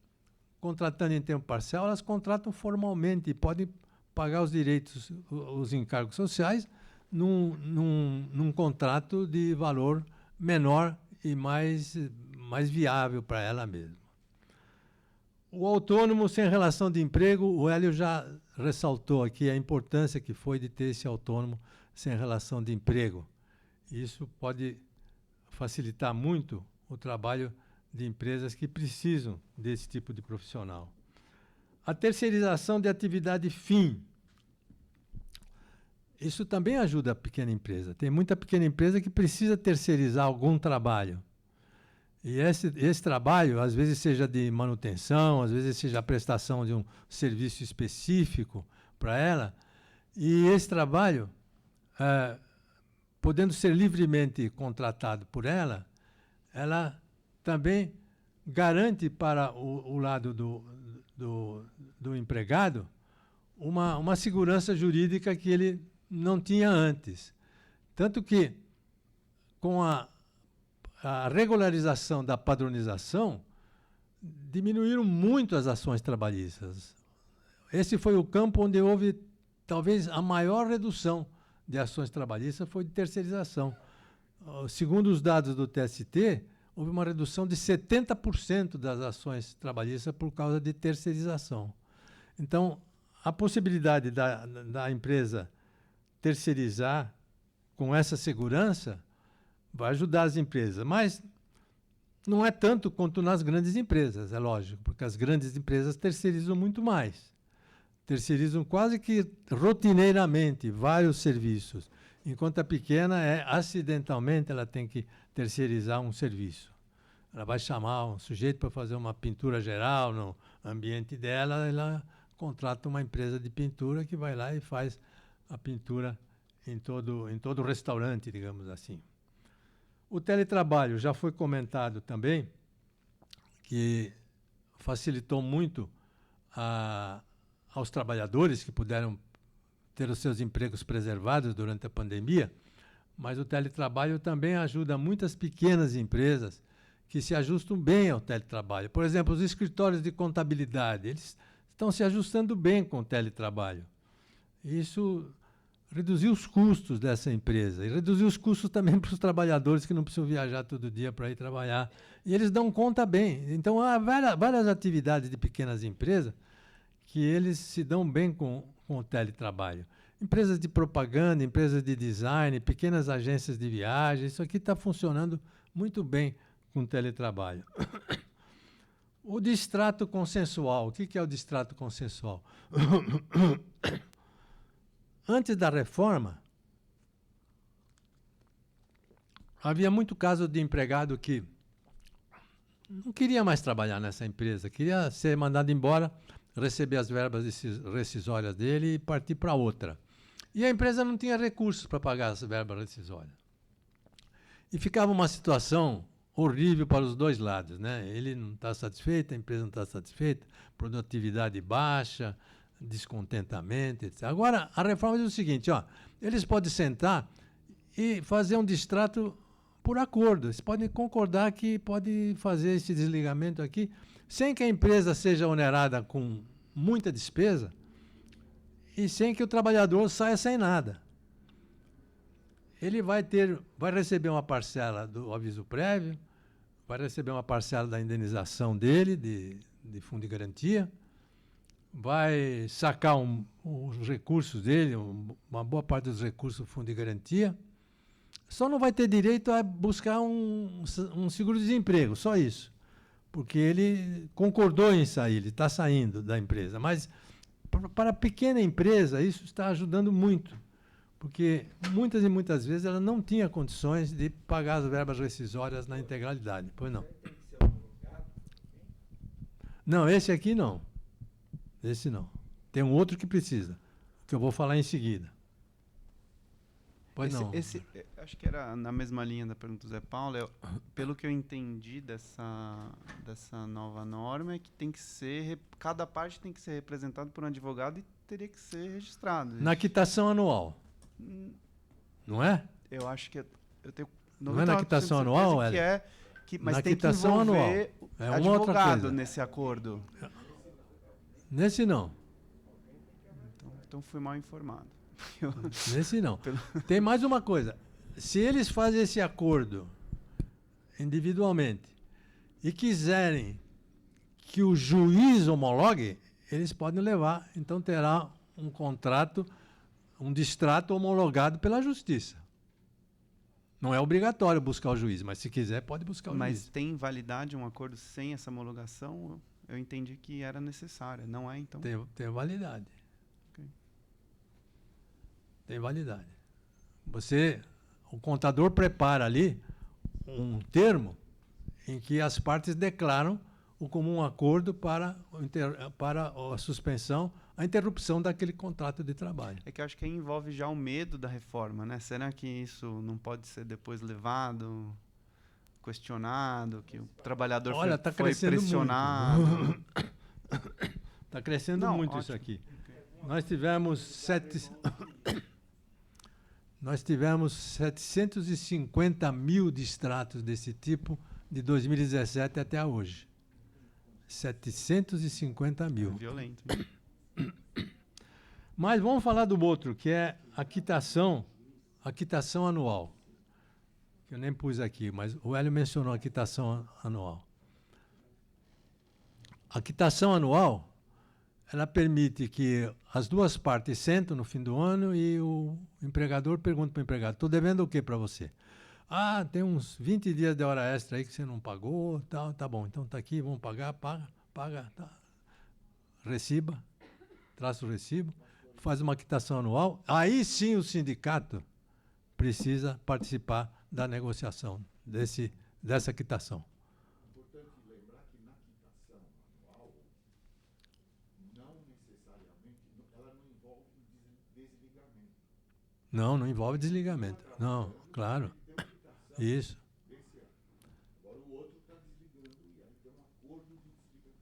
contratando em tempo parcial, elas contratam formalmente e podem pagar os direitos, os encargos sociais, num contrato de valor menor e mais viável para ela mesma. O autônomo sem relação de emprego, o Hélio já ressaltou aqui a importância que foi de ter esse autônomo sem relação de emprego. Isso pode facilitar muito o trabalho de empresas que precisam desse tipo de profissional. A terceirização de atividade fim. Isso também ajuda a pequena empresa. Tem muita pequena empresa que precisa terceirizar algum trabalho. E esse trabalho, às vezes seja de manutenção, às vezes seja a prestação de um serviço específico para ela, e esse trabalho, podendo ser livremente contratado por ela, ela também garante para o lado do empregado uma segurança jurídica que ele não tinha antes. Tanto que, com a regularização da padronização, diminuíram muito as ações trabalhistas. Esse foi o campo onde houve, talvez, a maior redução de ações trabalhistas, foi de terceirização. Segundo os dados do TST, houve uma redução de 70% das ações trabalhistas por causa de terceirização. Então, a possibilidade da empresa terceirizar com essa segurança vai ajudar as empresas. Mas Não é tanto quanto nas grandes empresas, é lógico, porque as grandes empresas terceirizam muito mais. Terceirizam quase que rotineiramente vários serviços, enquanto a pequena acidentalmente, ela tem que terceirizar um serviço. Ela vai chamar um sujeito para fazer uma pintura geral no ambiente dela, ela contrata uma empresa de pintura que vai lá e faz a pintura em todo o restaurante, digamos assim. O teletrabalho já foi comentado também, que facilitou muito aos trabalhadores que puderam ter os seus empregos preservados durante a pandemia, mas o teletrabalho também ajuda muitas pequenas empresas que se ajustam bem ao teletrabalho. Por exemplo, os escritórios de contabilidade, eles estão se ajustando bem com o teletrabalho. Isso reduziu os custos dessa empresa e reduziu os custos também para os trabalhadores que não precisam viajar todo dia para ir trabalhar. E eles dão conta bem. Então, há várias atividades de pequenas empresas que eles se dão bem com o teletrabalho. Empresas de propaganda, empresas de design, pequenas agências de viagem, isso aqui está funcionando muito bem com o teletrabalho. O distrato consensual. O que é o distrato consensual? Antes da reforma, havia muito caso de empregado que não queria mais trabalhar nessa empresa, queria ser mandado embora, receber as verbas rescisórias dele e partir para outra. E a empresa não tinha recursos para pagar as verbas rescisórias. E ficava uma situação horrível para os dois lados, né? Ele não está satisfeito, a empresa não está satisfeita, produtividade baixa, descontentamento, etc. Agora, a reforma diz o seguinte, ó, eles podem sentar e fazer um distrato por acordo. Eles podem concordar que pode fazer esse desligamento aqui, sem que a empresa seja onerada com muita despesa e sem que o trabalhador saia sem nada. Ele vai receber uma parcela do aviso prévio, vai receber uma parcela da indenização dele, de fundo de garantia, vai sacar os recursos dele, uma boa parte dos recursos do fundo de garantia, só não vai ter direito a buscar um seguro-desemprego, só isso. Porque ele concordou em sair, ele está saindo da empresa. Mas, para a pequena empresa, isso está ajudando muito. Porque, muitas e muitas vezes, ela não tinha condições de pagar as verbas rescisórias na integralidade. Pois não. Não, esse aqui não. Esse não. Tem um outro que precisa, que eu vou falar em seguida. Pois não. Acho que era na mesma linha da pergunta do Zé Paulo. Pelo que eu entendi dessa nova norma, é que tem que ser, cada parte tem que ser representada por um advogado e teria que ser registrado. Na quitação anual. Não é? Eu acho que eu tenho. Não é na quitação anual, Hélio? Mas na tem quitação que envolver anual. É uma outra advogado coisa. nesse acordo. Nesse não. Então fui mal informado. Nesse não. Tem mais uma coisa. Se eles fazem esse acordo individualmente e quiserem que o juiz homologue, eles podem levar. Então terá um contrato, um distrato homologado pela justiça. Não é obrigatório buscar o juiz, mas se quiser pode buscar o juiz. Mas tem validade um acordo sem essa homologação? Eu entendi que era necessária. Não é, então? Tem validade. Okay. Tem validade. O contador prepara ali um termo em que as partes declaram o comum acordo para a suspensão, a interrupção daquele contrato de trabalho. É que eu acho que aí envolve já o medo da reforma, né? Será que isso não pode ser depois levado, questionado, que o trabalhador foi pressionado? Está crescendo muito ótimo. Isso aqui. Okay. Nós tivemos 750 mil distratos desse tipo de 2017 até hoje. 750 mil. Violento. Mas vamos falar do outro, que é a quitação anual. Que eu nem pus aqui, mas o Hélio mencionou a quitação anual. A quitação anual, ela permite que as duas partes sentem no fim do ano e o empregador pergunta para o empregado, estou devendo o que para você? Ah, tem uns 20 dias de hora extra aí que você não pagou, tal, tá bom, então tá aqui, vamos pagar, paga, tá. Reciba, traça o recibo, faz uma quitação anual, aí sim o sindicato precisa participar da negociação dessa quitação. Importante lembrar que na quitação anual, não necessariamente, ela não envolve desligamento. Não envolve desligamento. Não, claro. Isso. Desse ano. Agora o outro está desligando e aí tem um acordo de desligamento.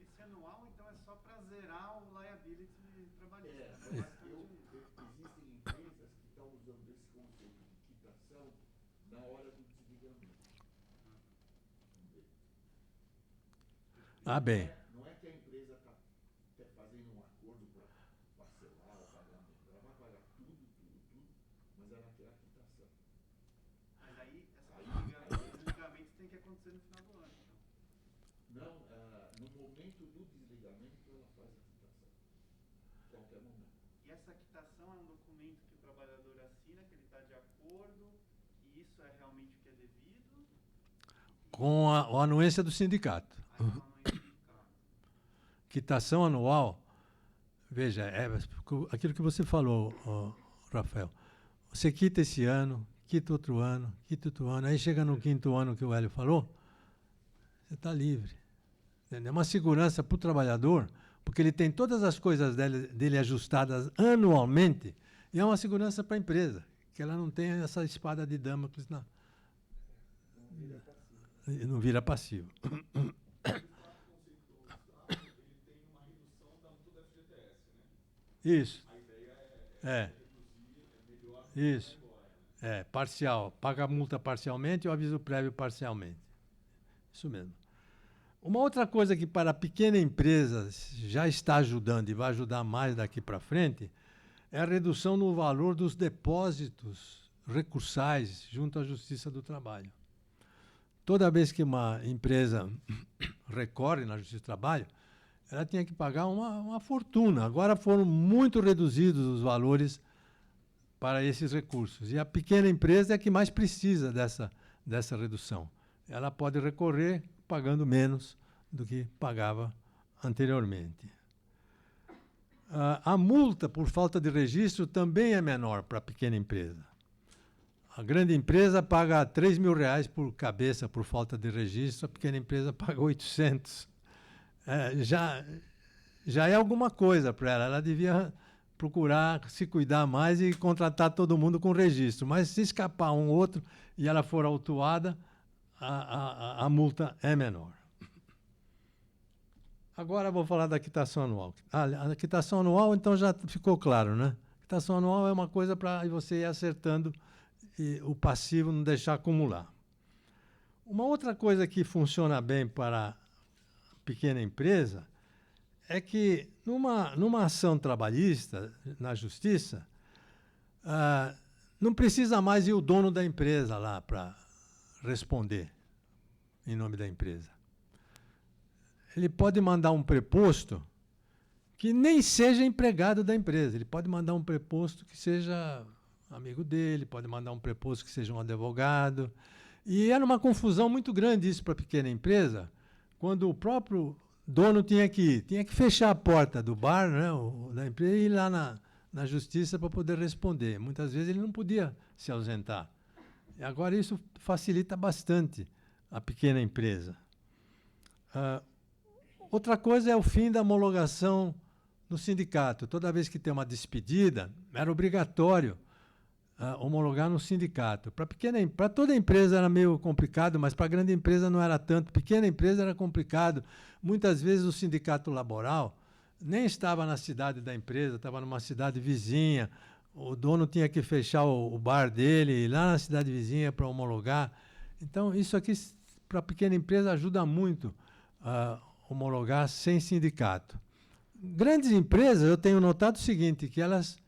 Esse anual, então, é só para zerar o liability trabalhista. Existem empresas que estão usando esse conceito de quitação na hora do desligamento. Ah, bem. Não é que a empresa está fazendo um acordo para parcelar o pagamento. Ela vai pagar tudo, mas ela quer a quitação. Mas aí, esse desligamento tem que acontecer no final do ano, então. Não, no momento do desligamento ela faz a quitação. Qualquer momento. E essa quitação é um documento que o trabalhador assina, que ele está de acordo, que isso é realmente o que é devido? Com a anuência do sindicato. Aí não é sindicato. Quitação anual, veja, é aquilo que você falou, Rafael. Você quita esse ano, quita outro ano, aí chega no 5º ano que o Hélio falou, você está livre. Entendeu? É uma segurança para o trabalhador, porque ele tem todas as coisas dele ajustadas anualmente, e é uma segurança para a empresa, que ela não tem essa espada de Damocles não vira passivo. Isso. Isso. Parcial. Paga a multa parcialmente e o aviso prévio parcialmente. Isso mesmo. Uma outra coisa que para a pequena empresa já está ajudando e vai ajudar mais daqui para frente é a redução no valor dos depósitos recursais junto à Justiça do Trabalho. Toda vez que uma empresa recorre na Justiça do Trabalho, ela tinha que pagar uma fortuna. Agora foram muito reduzidos os valores para esses recursos. E a pequena empresa é a que mais precisa dessa redução. Ela pode recorrer pagando menos do que pagava anteriormente. A multa por falta de registro também é menor para a pequena empresa. A grande empresa paga R$3.000 por cabeça por falta de registro, a pequena empresa paga 800. Já é alguma coisa para ela. Ela devia procurar se cuidar mais e contratar todo mundo com registro. Mas se escapar um ou outro e ela for autuada, a multa é menor. Agora vou falar da quitação anual. A quitação anual, então, já ficou claro, né? A quitação anual é uma coisa para você ir acertando e o passivo não deixar acumular. Uma outra coisa que funciona bem para a pequena empresa é que numa ação trabalhista na justiça, não precisa mais ir o dono da empresa lá para responder em nome da empresa. Ele pode mandar um preposto que nem seja empregado da empresa. Ele pode mandar um preposto que seja amigo dele, pode mandar um preposto que seja um advogado. E era uma confusão muito grande isso para a pequena empresa, quando o próprio dono tinha que fechar a porta do bar, né, da empresa, e ir lá na justiça para poder responder. Muitas vezes ele não podia se ausentar. E agora isso facilita bastante a pequena empresa. Outra coisa é o fim da homologação no sindicato. Toda vez que tem uma despedida, era obrigatório homologar no sindicato. Para toda empresa era meio complicado, mas para a grande empresa não era tanto. Pequena empresa era complicado. Muitas vezes o sindicato laboral nem estava na cidade da empresa, estava numa cidade vizinha. O dono tinha que fechar o bar dele e ir lá na cidade vizinha para homologar. Então, isso aqui, para a pequena empresa, ajuda muito a homologar sem sindicato. Grandes empresas, eu tenho notado o seguinte, que elas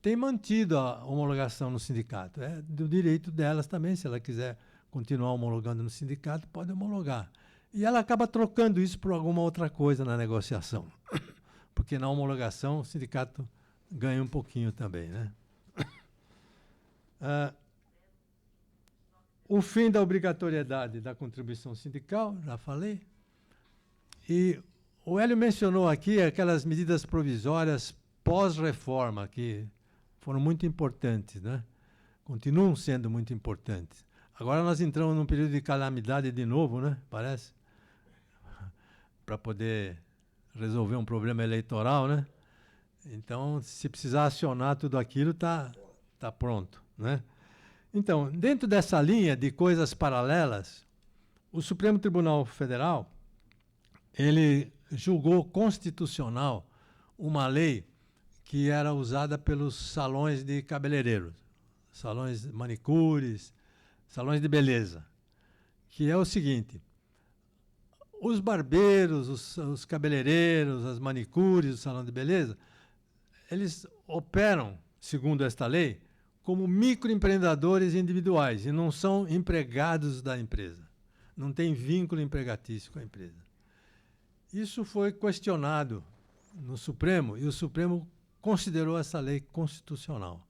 têm mantido a homologação no sindicato. É do direito delas também, se ela quiser continuar homologando no sindicato, pode homologar. E ela acaba trocando isso por alguma outra coisa na negociação. Porque na homologação o sindicato ganha um pouquinho também, né? o fim da obrigatoriedade da contribuição sindical, já falei. E o Hélio mencionou aqui aquelas medidas provisórias pós-reforma, que foram muito importantes, né? Continuam sendo muito importantes. Agora nós entramos num período de calamidade de novo, né? Parece. Para poder resolver um problema eleitoral, né? Então, se precisar acionar tudo aquilo, tá pronto, né? Então, dentro dessa linha de coisas paralelas, o Supremo Tribunal Federal, ele julgou constitucional uma lei que era usada pelos salões de cabeleireiros, salões manicures, salões de beleza, que é o seguinte: os barbeiros, os cabeleireiros, as manicures, o salão de beleza, eles operam, segundo esta lei, como microempreendedores individuais e não são empregados da empresa. Não tem vínculo empregatício com a empresa. Isso foi questionado no Supremo e o Supremo considerou essa lei constitucional.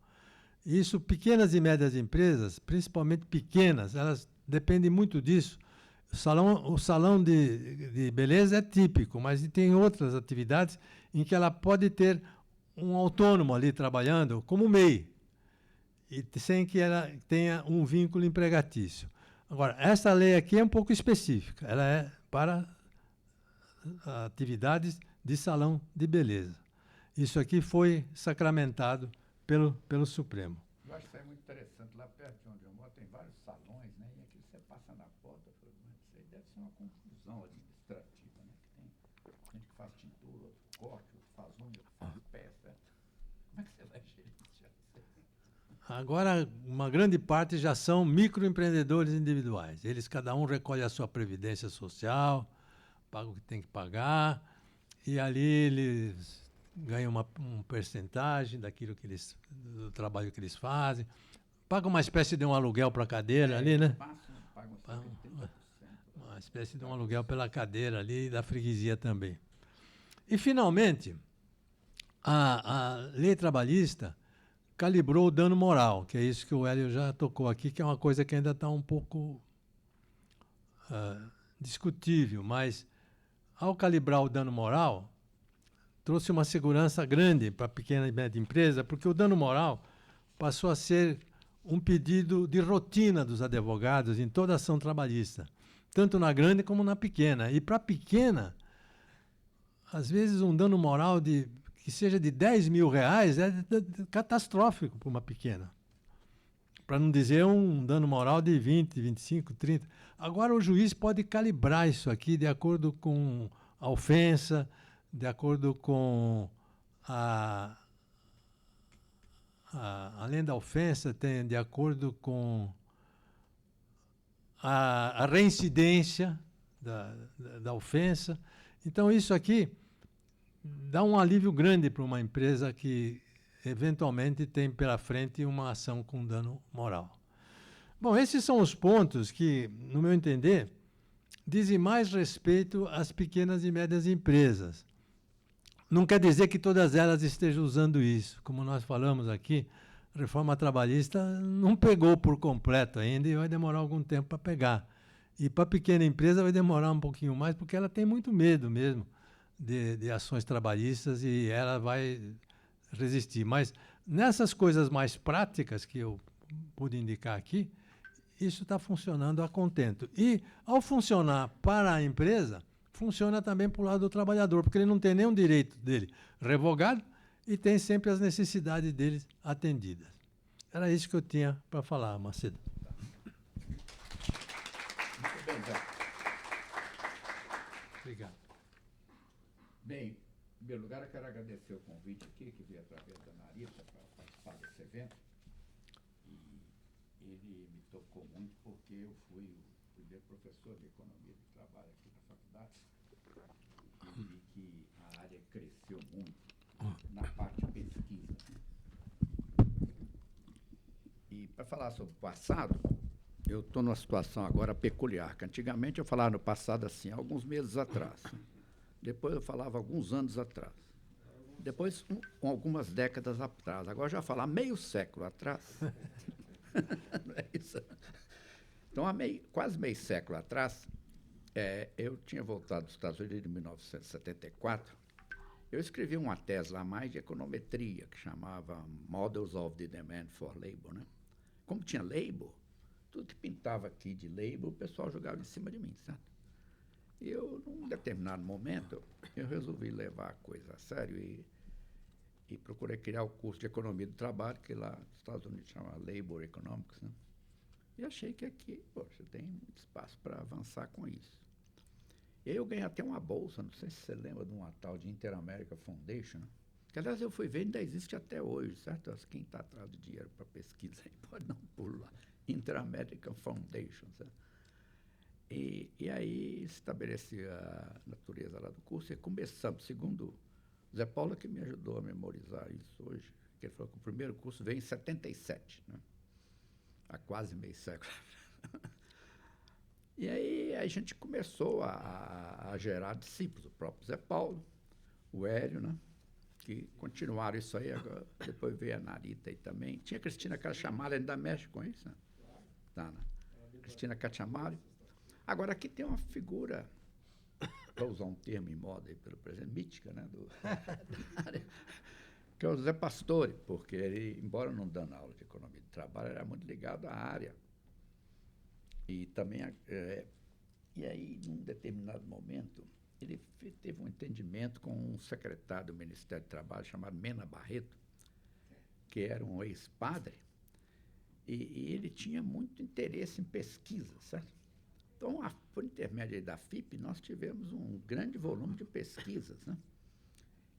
Isso, pequenas e médias empresas, principalmente pequenas, elas dependem muito disso. O salão de beleza é típico, mas tem outras atividades em que ela pode ter um autônomo ali trabalhando como MEI, e sem que ela tenha um vínculo empregatício. Agora, essa lei aqui é um pouco específica, ela é para atividades de salão de beleza. Isso aqui foi sacramentado pelo Supremo. Eu acho isso aí muito interessante. Lá perto de onde eu moro tem vários salões, né? E aqui você passa na porta, eu falo, mas isso aí deve ser uma confusão administrativa, né? Que tem gente que faz tintura, outro corte, outro faz unha, outro faz peça. Como é que você vai gerenciar isso aí? Agora, uma grande parte já são microempreendedores individuais. Eles, cada um recolhe a sua previdência social, paga o que tem que pagar, e ali eles ganham uma percentagem daquilo que eles, do trabalho que eles fazem, pagam uma espécie de um aluguel para a cadeira ali, né? Pagam Uma espécie de um aluguel pela cadeira ali, da freguesia também. E, finalmente, a lei trabalhista calibrou o dano moral, que é isso que o Hélio já tocou aqui, que é uma coisa que ainda está um pouco discutível, mas ao calibrar o dano moral, trouxe uma segurança grande para a pequena e média empresa, porque o dano moral passou a ser um pedido de rotina dos advogados em toda ação trabalhista, tanto na grande como na pequena. E para a pequena, às vezes um dano moral que seja de 10 mil reais é catastrófico para uma pequena. Para não dizer um dano moral de 20, 25, 30. Agora o juiz pode calibrar isso aqui de acordo com a ofensa, de acordo com além da ofensa, tem de acordo com a reincidência da ofensa. Então, isso aqui dá um alívio grande para uma empresa que, eventualmente, tem pela frente uma ação com dano moral. Bom, esses são os pontos que, no meu entender, dizem mais respeito às pequenas e médias empresas. Não quer dizer que todas elas estejam usando isso. Como nós falamos aqui, a reforma trabalhista não pegou por completo ainda e vai demorar algum tempo para pegar. E para a pequena empresa vai demorar um pouquinho mais, porque ela tem muito medo mesmo de ações trabalhistas e ela vai resistir. Mas nessas coisas mais práticas que eu pude indicar aqui, isso está funcionando a contento. E, ao funcionar para a empresa, funciona também para o lado do trabalhador, porque ele não tem nenhum direito dele revogado e tem sempre as necessidades deles atendidas. Era isso que eu tinha para falar, Macedo. Muito bem, Zé. Obrigado. Bem, em primeiro lugar, eu quero agradecer o convite aqui, que veio através da Narita para participar desse evento. E ele me tocou muito porque eu fui o primeiro professor de economia de trabalho aqui na faculdade e vi que a área cresceu muito na parte de pesquisa. E para falar sobre o passado, eu estou numa situação agora peculiar, que antigamente eu falava no passado assim, alguns meses atrás. Depois eu falava alguns anos atrás. Depois, algumas décadas atrás. Agora já falar meio século atrás. Não é isso? Então, quase meio século atrás, eu tinha voltado dos Estados Unidos em 1974. Eu escrevi uma tese lá mais de econometria, que chamava Models of the Demand for Labor, né? Como tinha labor, tudo que pintava aqui de labor, o pessoal jogava em cima de mim, sabe? E eu, num determinado momento, eu resolvi levar a coisa a sério e procurei criar o curso de Economia do Trabalho, que lá nos Estados Unidos chama Labor Economics, né? E achei que aqui, poxa, tem muito espaço para avançar com isso. E aí eu ganhei até uma bolsa, não sei se você lembra de uma tal de Inter-America Foundation, né? Que, aliás, eu fui ver, ainda existe até hoje, certo? Quem está atrás de dinheiro para pesquisa aí pode dar um pulo lá. Inter-American Foundation, certo? E aí estabeleci a natureza lá do curso e começamos, segundo Zé Paulo, que me ajudou a memorizar isso hoje, que ele falou que o primeiro curso veio em 77, né? Há quase meio século. E aí a gente começou a gerar discípulos, o próprio Zé Paulo, o Hélio, né? Que continuaram isso aí, agora, depois veio a Narita aí também. Tinha a Cristina Cachamari, ainda mexe com isso, né? Tá, né? Cristina Cachamari. Agora, aqui tem uma figura, para usar um termo em moda aí pelo presidente, mítica, né? Da área, que é o Zé Pastore, porque ele, embora não dando aula de economia do trabalho, era muito ligado à área. E também, e aí, num determinado momento, ele teve um entendimento com um secretário do Ministério do Trabalho chamado Mena Barreto, que era um ex-padre, e ele tinha muito interesse em pesquisa, certo? Então, por intermédio da FIP, nós tivemos um grande volume de pesquisas, né?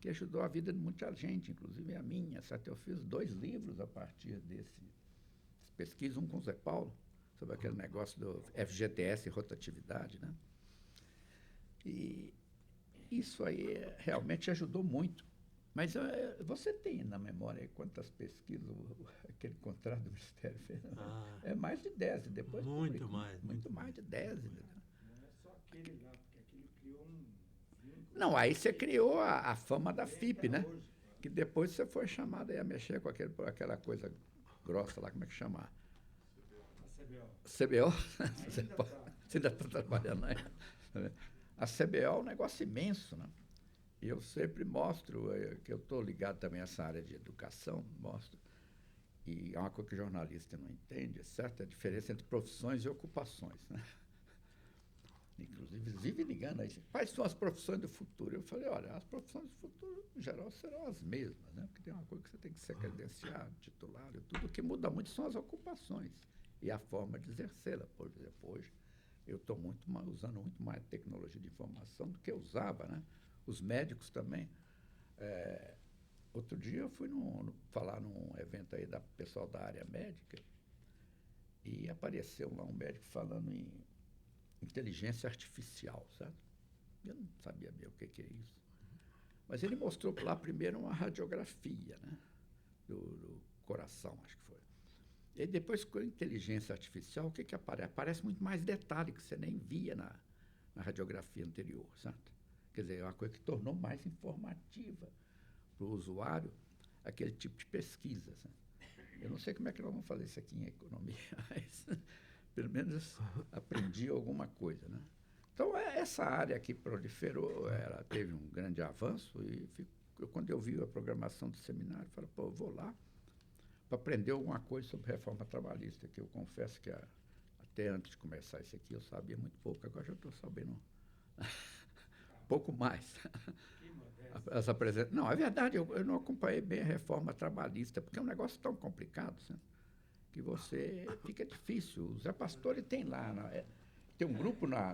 Que ajudou a vida de muita gente, inclusive a minha, certo? Eu fiz 2 livros a partir dessas pesquisas, um com o Zé Paulo, sobre aquele negócio do FGTS e rotatividade, né? E isso aí realmente ajudou muito. Mas você tem na memória quantas pesquisas aquele contrato do Ministério fez? É mais de 10, e depois Muito publicou. mais. Muito mais de 10. Né? Não é só aquele lá, porque aquele criou um vínculo. Não, aí você criou a fama da FIP, né? Hoje, Que depois você foi chamado aí a mexer com aquela coisa grossa lá, como é que chama? a CBO. CBO? Ainda tá. Você ainda está trabalhando aí? A CBO é um negócio imenso, né? E eu sempre mostro, que eu estou ligado também a essa área de educação, mostro, e é uma coisa que o jornalista não entende, é certo? A diferença entre profissões e ocupações, né? Inclusive, vive ligando aí, quais são as profissões do futuro? Eu falei, olha, as profissões do futuro, em geral, serão as mesmas, né? Porque tem uma coisa que você tem que ser credenciado, titular, e tudo. O que muda muito são as ocupações e a forma de exercê-la. Por exemplo, hoje, eu estou usando muito mais tecnologia de informação do que eu usava, né? Os médicos também. Outro dia eu fui falar num evento aí da pessoal da área médica e apareceu lá um médico falando em inteligência artificial, sabe? Eu não sabia bem o que é isso. Mas ele mostrou lá primeiro uma radiografia, né? Do coração, acho que foi. E depois, com a inteligência artificial, o que aparece? Aparece muito mais detalhe que você nem via na radiografia anterior, certo? Quer dizer, é uma coisa que tornou mais informativa para o usuário aquele tipo de pesquisa. Certo? Eu não sei como é que nós vamos fazer isso aqui em economia, mas pelo menos aprendi alguma coisa, né? Então, essa área que proliferou, ela teve um grande avanço e quando eu vi a programação do seminário, eu falei, pô, eu vou lá para aprender alguma coisa sobre reforma trabalhista, que eu confesso que até antes de começar isso aqui eu sabia muito pouco, agora já estou sabendo pouco mais. Não, é verdade, eu não acompanhei bem a reforma trabalhista, porque é um negócio tão complicado, sabe? Que fica difícil. O Zé Pastore tem lá, tem um grupo na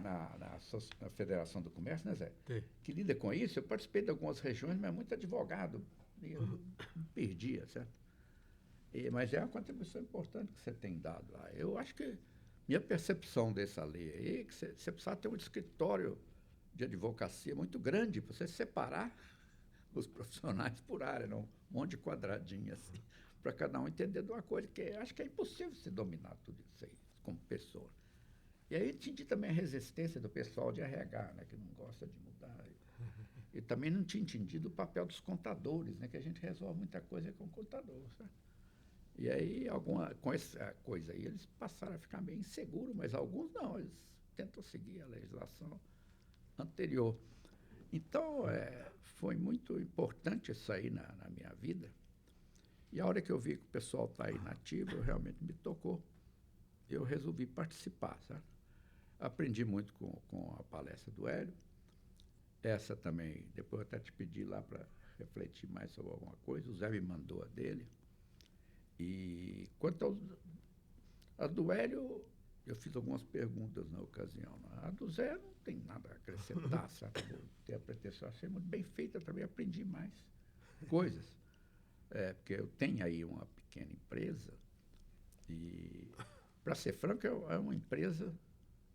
Federação do Comércio, né, Zé? Tem. Que lida com isso. Eu participei de algumas regiões, mas muito advogado. E eu me perdia, certo? Mas é uma contribuição importante que você tem dado lá. Eu acho que minha percepção dessa lei aí é que você precisa ter um escritório de advocacia muito grande para você separar os profissionais por área, não? Um monte de quadradinho assim, para cada um entender de uma coisa, que acho que é impossível se dominar tudo isso aí, como pessoa. E aí eu entendi também a resistência do pessoal de RH, né, que não gosta de mudar. E também não tinha entendido o papel dos contadores, né, que a gente resolve muita coisa com o contador, certo? E aí, com essa coisa aí, eles passaram a ficar meio inseguros, mas alguns não, eles tentam seguir a legislação anterior. Então, foi muito importante isso aí na minha vida. E a hora que eu vi que o pessoal está inativo, realmente me tocou. Eu resolvi participar, sabe? Aprendi muito com a palestra do Hélio. Essa também, depois eu até te pedi lá para refletir mais sobre alguma coisa. O Zé me mandou a dele. E quanto a do Hélio, eu fiz algumas perguntas na ocasião. A do Zé não tem nada a acrescentar, sabe? Eu tenho a pretensão, achei muito bem feita também, aprendi mais coisas. Porque eu tenho aí uma pequena empresa e, para ser franco, é uma empresa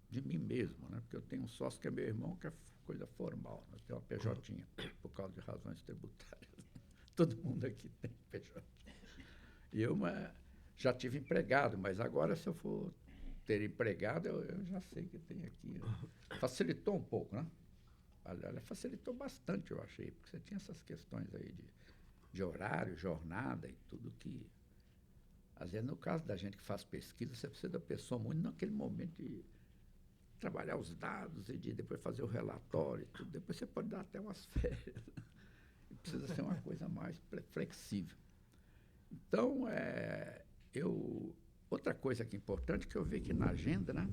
de mim mesmo, né? Porque eu tenho um sócio que é meu irmão, que é coisa formal. Nós temos uma PJ, por causa de razões tributárias. Todo mundo aqui tem PJ. E eu já tive empregado, mas agora, se eu for ter empregado, eu já sei que tem aqui. Né? Facilitou um pouco, né? Aliás, facilitou bastante, eu achei, porque você tinha essas questões aí de horário, jornada e tudo que... Às vezes, no caso da gente que faz pesquisa, você precisa da pessoa muito naquele momento de trabalhar os dados e de depois fazer o relatório e tudo. Depois você pode dar até umas férias. Precisa ser uma coisa mais flexível. Então, outra coisa que é importante, que eu vi que na agenda, né,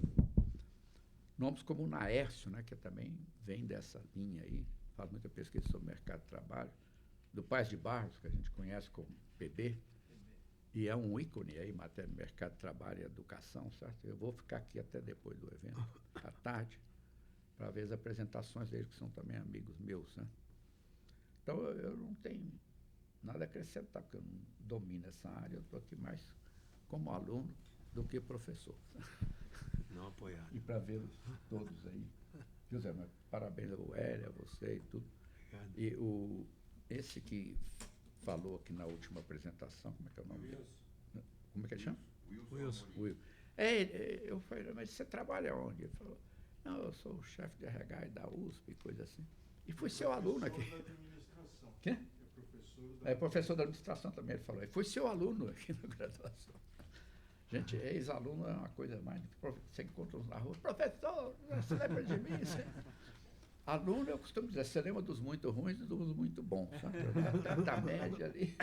nomes como o Naércio, né, que também vem dessa linha aí, faz muita pesquisa sobre o mercado de trabalho, do Paz de Barros, que a gente conhece como PB, e é um ícone aí em matéria de mercado de trabalho e educação, certo? Eu vou ficar aqui até depois do evento, à tarde, para ver as apresentações deles, que são também amigos meus, né? Então, eu não tenho nada a acrescentar, porque eu não domino essa área, eu estou aqui mais como aluno do que professor. Não apoiar. E para vê-los todos aí. José, mas parabéns ao Hélio, a você e tudo. Obrigado. E esse que falou aqui na última apresentação, como é que é o nome dele? Como é que ele chama? Wilson. Will. Eu falei, mas você trabalha onde? Ele falou, não, eu sou o chefe de RH da USP, coisa assim. E fui seu aluno aqui. Quê? Professor da administração também, ele falou. E fui seu aluno aqui na graduação. Gente, ex-aluno é uma coisa mais... Você encontra uns na rua, professor, você lembra de mim? Aluno, eu costumo dizer, você lembra dos muito ruins e dos muito bons. Sabe? Da média ali.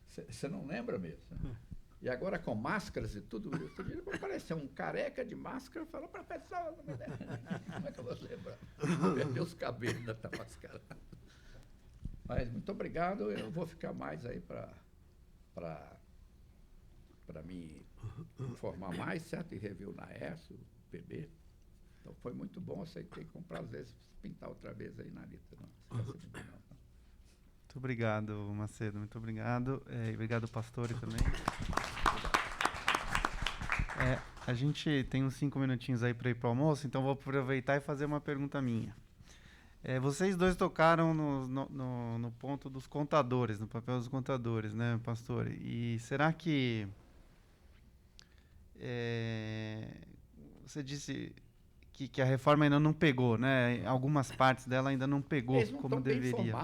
Você não lembra mesmo. Né? E agora com máscaras e tudo, outro dia aparecer um careca de máscara e falou, professor, como é que eu vou lembrar? Perdeu os cabelos da mascarada. Mas muito obrigado, eu vou ficar mais aí para me informar mais, certo? E rever o Naércio, o PB. Então foi muito bom, aceitei com prazer pintar outra vez aí na lista. Não. Muito obrigado, Macedo, muito obrigado. E obrigado, Pastore, também. A gente tem uns 5 minutinhos aí para ir para o almoço, então vou aproveitar e fazer uma pergunta minha. Vocês dois tocaram no ponto dos contadores, no papel dos contadores, né, Pastore? E será que... você disse que a reforma ainda não pegou, né? Algumas partes dela ainda não pegou como deveria.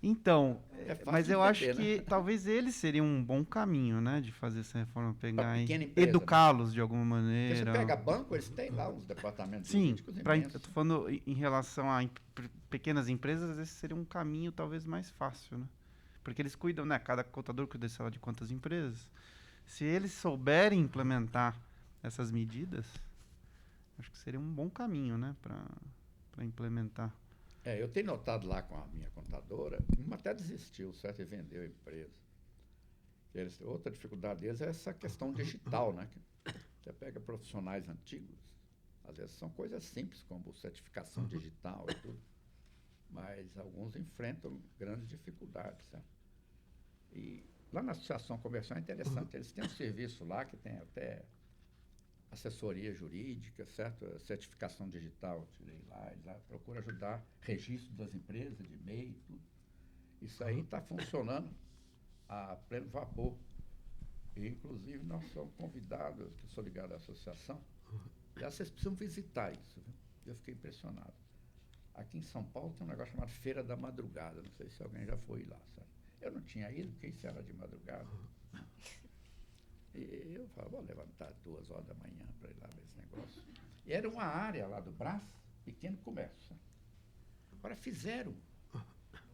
Então, mas eu acho que talvez eles seriam um bom caminho, né, de fazer essa reforma pegar e educá-los de alguma maneira. Porque você pega banco, eles têm lá uns departamentos jurídicos imensos. Eu estou falando em relação a pequenas empresas, esse seria um caminho talvez mais fácil, né? Porque eles cuidam, né? Cada contador cuida, sei lá, de quantas empresas. Se eles souberem implementar essas medidas, acho que seria um bom caminho, né, para implementar. Eu tenho notado lá com a minha contadora, uma até desistiu, certo? E vendeu a empresa. Outra dificuldade deles é essa questão digital, né? Você pega profissionais antigos, às vezes são coisas simples, como certificação digital e tudo, mas alguns enfrentam grandes dificuldades, certo? E lá na Associação Comercial é interessante, eles têm um serviço lá que tem até assessoria jurídica, certo? Certificação digital, tirei lá, eles lá procuram ajudar registro das empresas, de e-mail, tudo. Isso aí está funcionando a pleno vapor. E, inclusive, nós somos convidados, que sou ligado à associação, e vocês precisam visitar isso, viu? Eu fiquei impressionado. Aqui em São Paulo tem um negócio chamado Feira da Madrugada, não sei se alguém já foi lá, sabe? Eu não tinha ido, porque isso era de madrugada. E eu falava, vou levantar 2 horas da manhã para ir lá ver esse negócio. E era uma área lá do Brás, pequeno comércio. Agora fizeram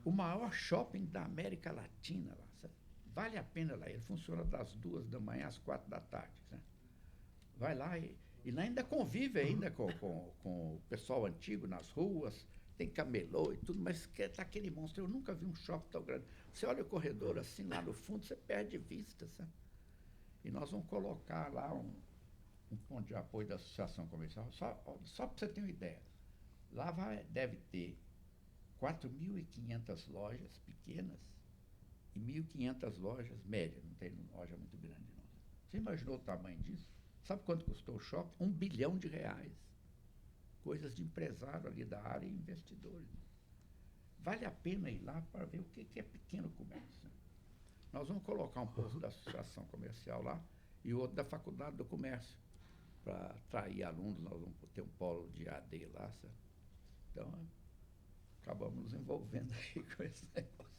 o maior shopping da América Latina lá, sabe? Vale a pena lá. Ele funciona das 2 da manhã às 4 da tarde. Né? Vai lá e lá ainda convive ainda com o pessoal antigo nas ruas, tem camelô e tudo, mas tá aquele monstro. Eu nunca vi um shopping tão grande. Você olha o corredor assim, lá no fundo, você perde vista, sabe? E nós vamos colocar lá um ponto de apoio da Associação Comercial, só para você ter uma ideia. Lá deve ter 4.500 lojas pequenas e 1.500 lojas médias. Não tem loja muito grande, não. Você imaginou o tamanho disso? Sabe quanto custou o shopping? R$1 bilhão. Coisas de empresário ali da área e investidores. Vale a pena ir lá para ver o que é pequeno comércio. Nós vamos colocar um posto da Associação Comercial lá e outro da Faculdade do Comércio. Para atrair alunos, nós vamos ter um polo de AD lá, sabe? Então, acabamos nos envolvendo aí com esse negócio.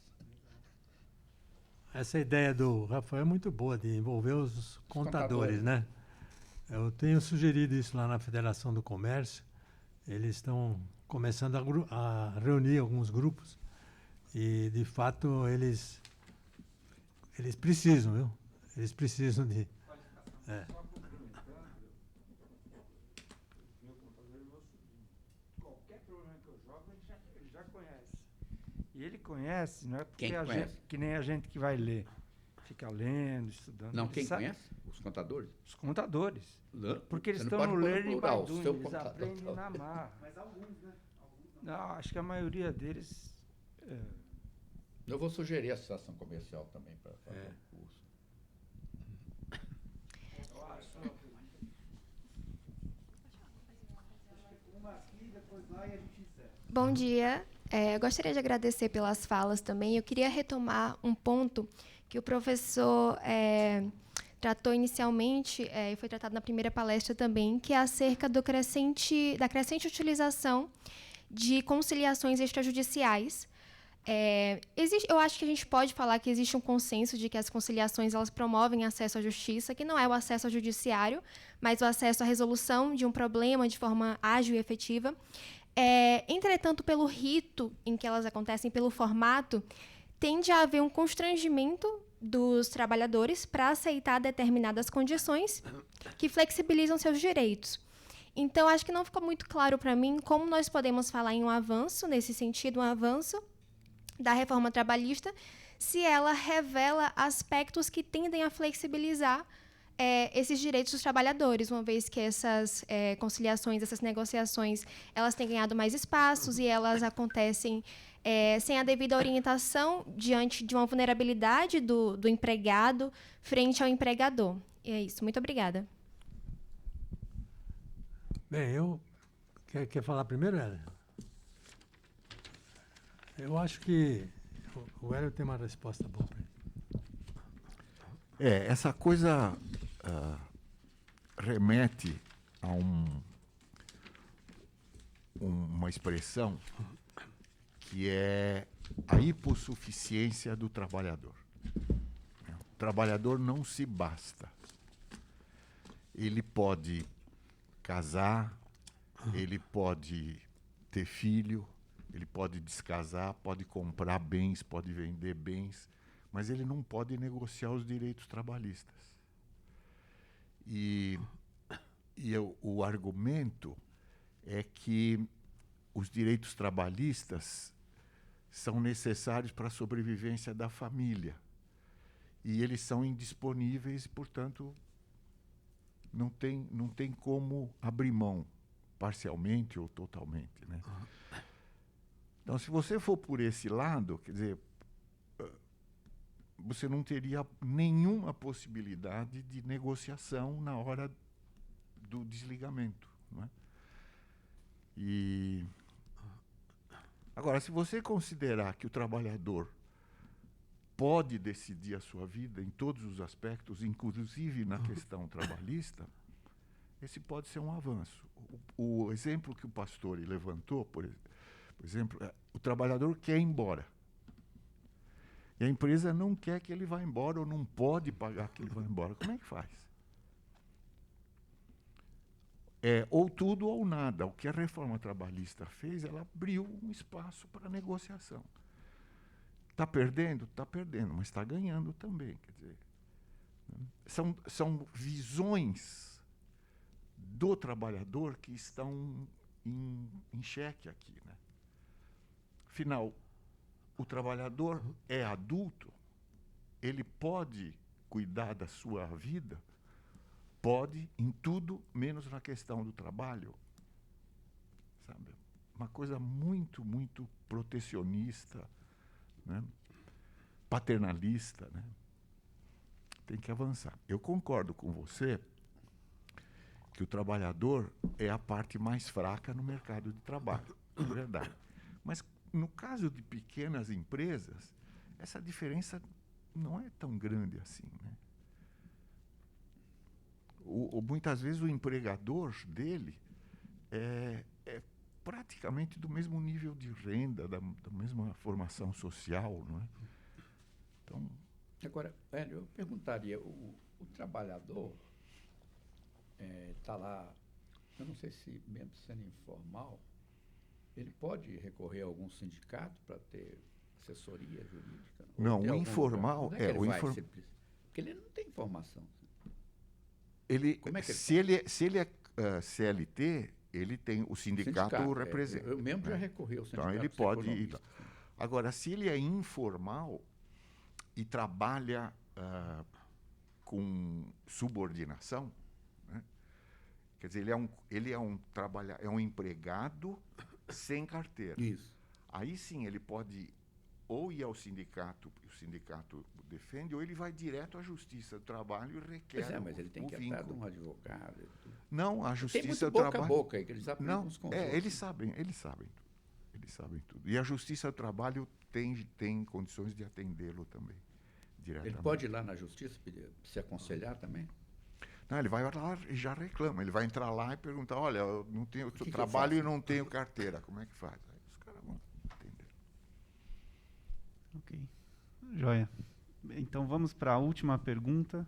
Essa ideia do Rafael é muito boa, de envolver os contadores, né? Eu tenho sugerido isso lá na Federação do Comércio. Eles estão começando a reunir alguns grupos e, de fato, eles precisam, viu? Eles precisam de... É. Só complementando, meu contador é meu sobrinho. Qualquer problema que eu jogo, ele já conhece. E ele conhece, não é porque Quem a conhece? gente, que nem a gente que vai ler. Fica lendo, estudando. Não, Ele quem sabe- conhece? Os contadores? Os contadores. Não, Porque eles você não estão pode no pôr learning plural, by doing, seu eles contador. aprendem na marra. Mas alguns, né? Alguns não. Não, acho que a maioria deles... Eu vou sugerir a Associação Comercial também para fazer o curso. Uma aqui, depois lá e a gente encerra. Bom dia. Eu gostaria de agradecer pelas falas também. Eu queria retomar um ponto que o professor tratou inicialmente, e foi tratado na primeira palestra também, que é acerca da crescente utilização de conciliações extrajudiciais. Eu acho que a gente pode falar que existe um consenso de que as conciliações elas promovem acesso à justiça, que não é o acesso ao judiciário, mas o acesso à resolução de um problema de forma ágil e efetiva. Entretanto, pelo rito em que elas acontecem, pelo formato, tende a haver um constrangimento dos trabalhadores para aceitar determinadas condições que flexibilizam seus direitos. Então, acho que não ficou muito claro para mim como nós podemos falar em um avanço, nesse sentido, um avanço da reforma trabalhista, se ela revela aspectos que tendem a flexibilizar esses direitos dos trabalhadores, uma vez que essas conciliações, essas negociações, elas têm ganhado mais espaços e elas acontecem sem a devida orientação diante de uma vulnerabilidade do empregado frente ao empregador. E é isso. Muito obrigada. Bem, Quer falar primeiro, Hélio? Eu acho que o Hélio tem uma resposta boa para ele. Essa coisa remete a uma expressão que é a hipossuficiência do trabalhador. O trabalhador não se basta. Ele pode casar, ele pode ter filho, ele pode descasar, pode comprar bens, pode vender bens, mas ele não pode negociar os direitos trabalhistas. O argumento é que os direitos trabalhistas são necessários para a sobrevivência da família. E eles são indisponíveis, portanto, não tem como abrir mão, parcialmente ou totalmente, né? Então, se você for por esse lado, quer dizer, você não teria nenhuma possibilidade de negociação na hora do desligamento, não é? Agora, se você considerar que o trabalhador pode decidir a sua vida em todos os aspectos, inclusive na questão trabalhista, esse pode ser um avanço. O exemplo que o Pastore levantou, por exemplo, o trabalhador quer ir embora. E a empresa não quer que ele vá embora ou não pode pagar que ele vá embora. Como é que faz? É ou tudo ou nada. O que a reforma trabalhista fez, ela abriu um espaço para negociação. Está perdendo? Está perdendo, mas está ganhando também. Quer dizer, são visões do trabalhador que estão em xeque aqui, né? Afinal, o trabalhador é adulto, ele pode cuidar da sua vida, pode em tudo, menos na questão do trabalho. Sabe? Uma coisa muito, muito protecionista, né? Paternalista, né? Tem que avançar. Eu concordo com você que o trabalhador é a parte mais fraca no mercado de trabalho, é verdade. Mas no caso de pequenas empresas, essa diferença não é tão grande assim, né? Muitas vezes o empregador dele é praticamente do mesmo nível de renda, da mesma formação social, não é? Então, agora, Hélio, eu perguntaria, o trabalhador está lá, eu não sei se mesmo sendo informal, ele pode recorrer a algum sindicato para ter assessoria jurídica? Não, o informal onde é que ele vai, o porque ele não tem informação. Ele, Como é que se ele é CLT, ele tem o sindicato representa. Eu mesmo já né? recorri ao sindicato. Então ele pode ir. Agora, se ele é informal e trabalha com subordinação, né? Quer dizer, ele é um empregado sem carteira. Isso. Aí sim ele pode ou ir ao sindicato, o sindicato defende, ou ele vai direto à Justiça do Trabalho e requer. Pois é, mas ele tem que ir atrás de um advogado. E tudo. Não, a Justiça tem muito do boca Trabalho. a boca aí, que eles aprendem Não, uns com os outros. eles sabem tudo. Eles sabem tudo. E a Justiça do Trabalho tem condições de atendê-lo também, diretamente. Ele pode ir lá na Justiça se aconselhar também? Não, ele vai lá e já reclama. Ele vai entrar lá e perguntar, olha, eu não tenho que trabalho eu e não tenho carteira. Como é que faz? Aí os caras vão entender. Ok. Joia. Então vamos para a última pergunta.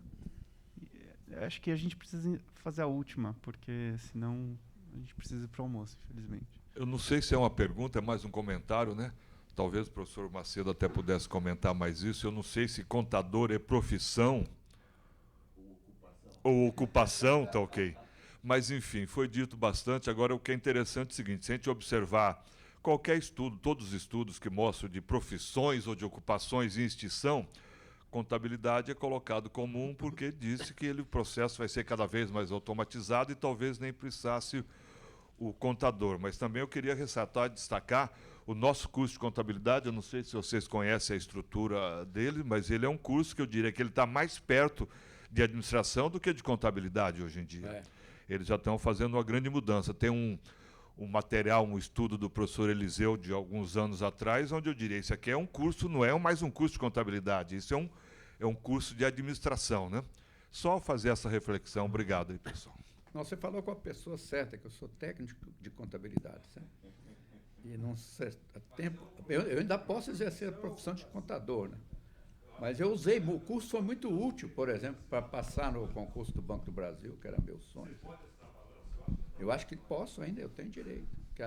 Acho que a gente precisa fazer a última, porque senão a gente precisa ir para o almoço, infelizmente. Eu não sei se é uma pergunta, é mais um comentário, né? Talvez o professor Macedo até pudesse comentar mais isso. Eu não sei se contador é profissão ou ocupação, tá ok. Mas, enfim, foi dito bastante. Agora, o que é interessante é o seguinte, se a gente observar qualquer estudo, todos os estudos que mostram de profissões ou de ocupações em extinção, contabilidade é colocado como um porque disse que o processo vai ser cada vez mais automatizado e talvez nem precisasse o contador. Mas também eu queria ressaltar e destacar o nosso curso de contabilidade. Eu não sei se vocês conhecem a estrutura dele, mas ele é um curso que eu diria que ele está mais perto de administração do que de contabilidade hoje em dia. Eles já estão fazendo uma grande mudança. Tem um material, um estudo do professor Eliseu de alguns anos atrás, onde eu diria, isso aqui é um curso, não é mais um curso de contabilidade, isso é um curso de administração, né? Só fazer essa reflexão. Obrigado aí, pessoal. Não, você falou com a pessoa certa, que eu sou técnico de contabilidade, certo? E não sei, eu ainda posso exercer a profissão de contador, né? Mas eu usei, o curso foi muito útil, por exemplo, para passar no concurso do Banco do Brasil, que era meu sonho. Eu acho que posso ainda, eu tenho direito. Que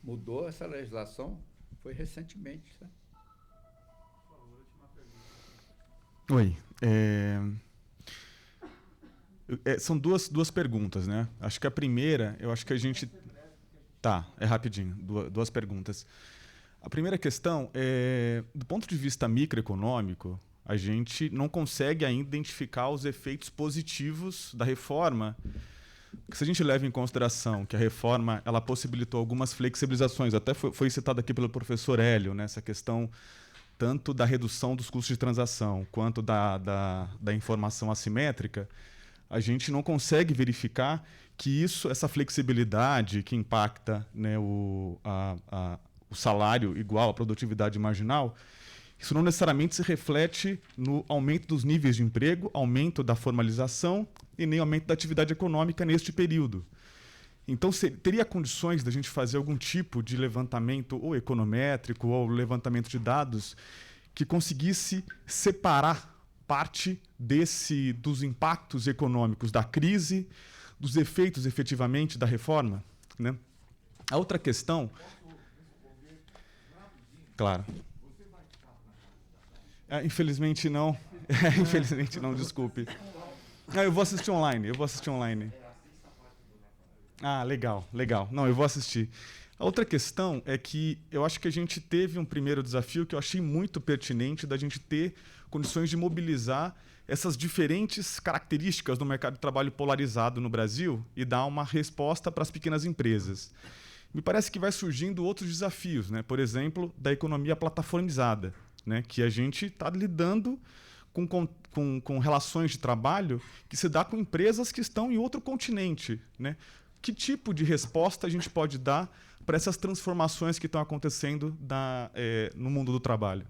mudou essa legislação, foi recentemente. Sabe? Oi. São duas perguntas, né? Acho que a primeira, eu acho que a gente... Tá, é rapidinho, duas perguntas. A primeira questão é, do ponto de vista microeconômico, a gente não consegue ainda identificar os efeitos positivos da reforma. Se a gente leva em consideração que a reforma ela possibilitou algumas flexibilizações, até foi citado aqui pelo professor Hélio, né, essa questão tanto da redução dos custos de transação quanto da informação assimétrica, a gente não consegue verificar que essa flexibilidade que impacta, né, o salário igual à produtividade marginal, isso não necessariamente se reflete no aumento dos níveis de emprego, aumento da formalização e nem aumento da atividade econômica neste período. Então, teria condições da gente fazer algum tipo de levantamento ou econométrico ou levantamento de dados que conseguisse separar parte dos impactos econômicos da crise, dos efeitos, efetivamente, da reforma, né? A outra questão... Claro. Infelizmente não. Infelizmente não, desculpe. Eu vou assistir online. Ah, legal. Não, eu vou assistir. A outra questão é que eu acho que a gente teve um primeiro desafio que eu achei muito pertinente, da gente ter condições de mobilizar essas diferentes características do mercado de trabalho polarizado no Brasil e dar uma resposta para as pequenas empresas. Me parece que vai surgindo outros desafios, né? Por exemplo, da economia plataformizada, né? Que a gente está lidando com relações de trabalho que se dá com empresas que estão em outro continente, né? Que tipo de resposta a gente pode dar para essas transformações que estão acontecendo no mundo do trabalho?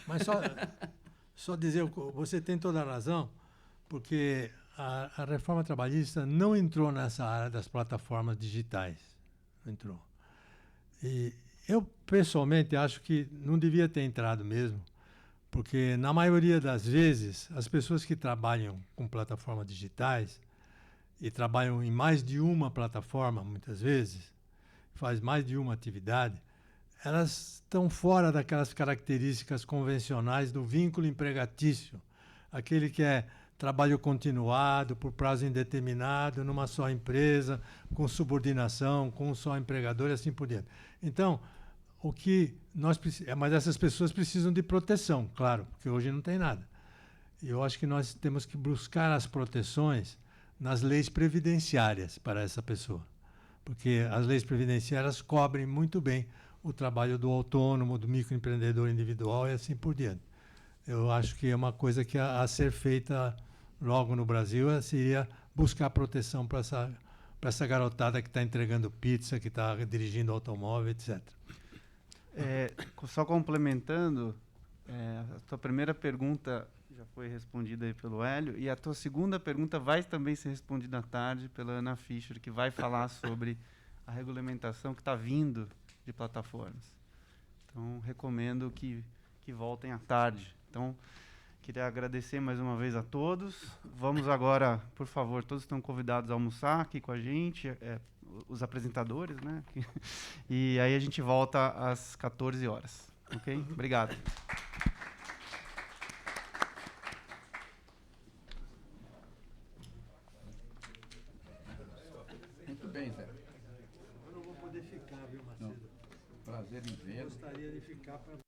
Mas só dizer, você tem toda a razão, porque a reforma trabalhista não entrou nessa área das plataformas digitais. Não entrou. E eu, pessoalmente, acho que não devia ter entrado mesmo, porque, na maioria das vezes, as pessoas que trabalham com plataformas digitais e trabalham em mais de uma plataforma, muitas vezes, faz mais de uma atividade, elas estão fora daquelas características convencionais do vínculo empregatício, aquele que é trabalho continuado, por prazo indeterminado, numa só empresa, com subordinação, com um só empregador e assim por diante. Então, o que nós precisamos... Mas essas pessoas precisam de proteção, claro, porque hoje não tem nada. E eu acho que nós temos que buscar as proteções nas leis previdenciárias para essa pessoa, porque as leis previdenciárias cobrem muito bem o trabalho do autônomo, do microempreendedor individual e assim por diante. Eu acho que é uma coisa que a ser feita logo no Brasil seria buscar proteção para essa garotada que está entregando pizza, que está dirigindo automóvel, etc. Só complementando, a tua primeira pergunta já foi respondida aí pelo Hélio, e a tua segunda pergunta vai também ser respondida à tarde pela Ana Fischer, que vai falar sobre a regulamentação que está vindo de plataformas. Então, recomendo que voltem à tarde. Então, queria agradecer mais uma vez a todos. Vamos agora, por favor, todos estão convidados a almoçar aqui com a gente, os apresentadores, né? E aí a gente volta às 14 horas. Ok? Obrigado. Muito bem, Zé. Eu não vou poder ficar, viu, Macedo? Prazer em vê-lo. Gostaria de ficar para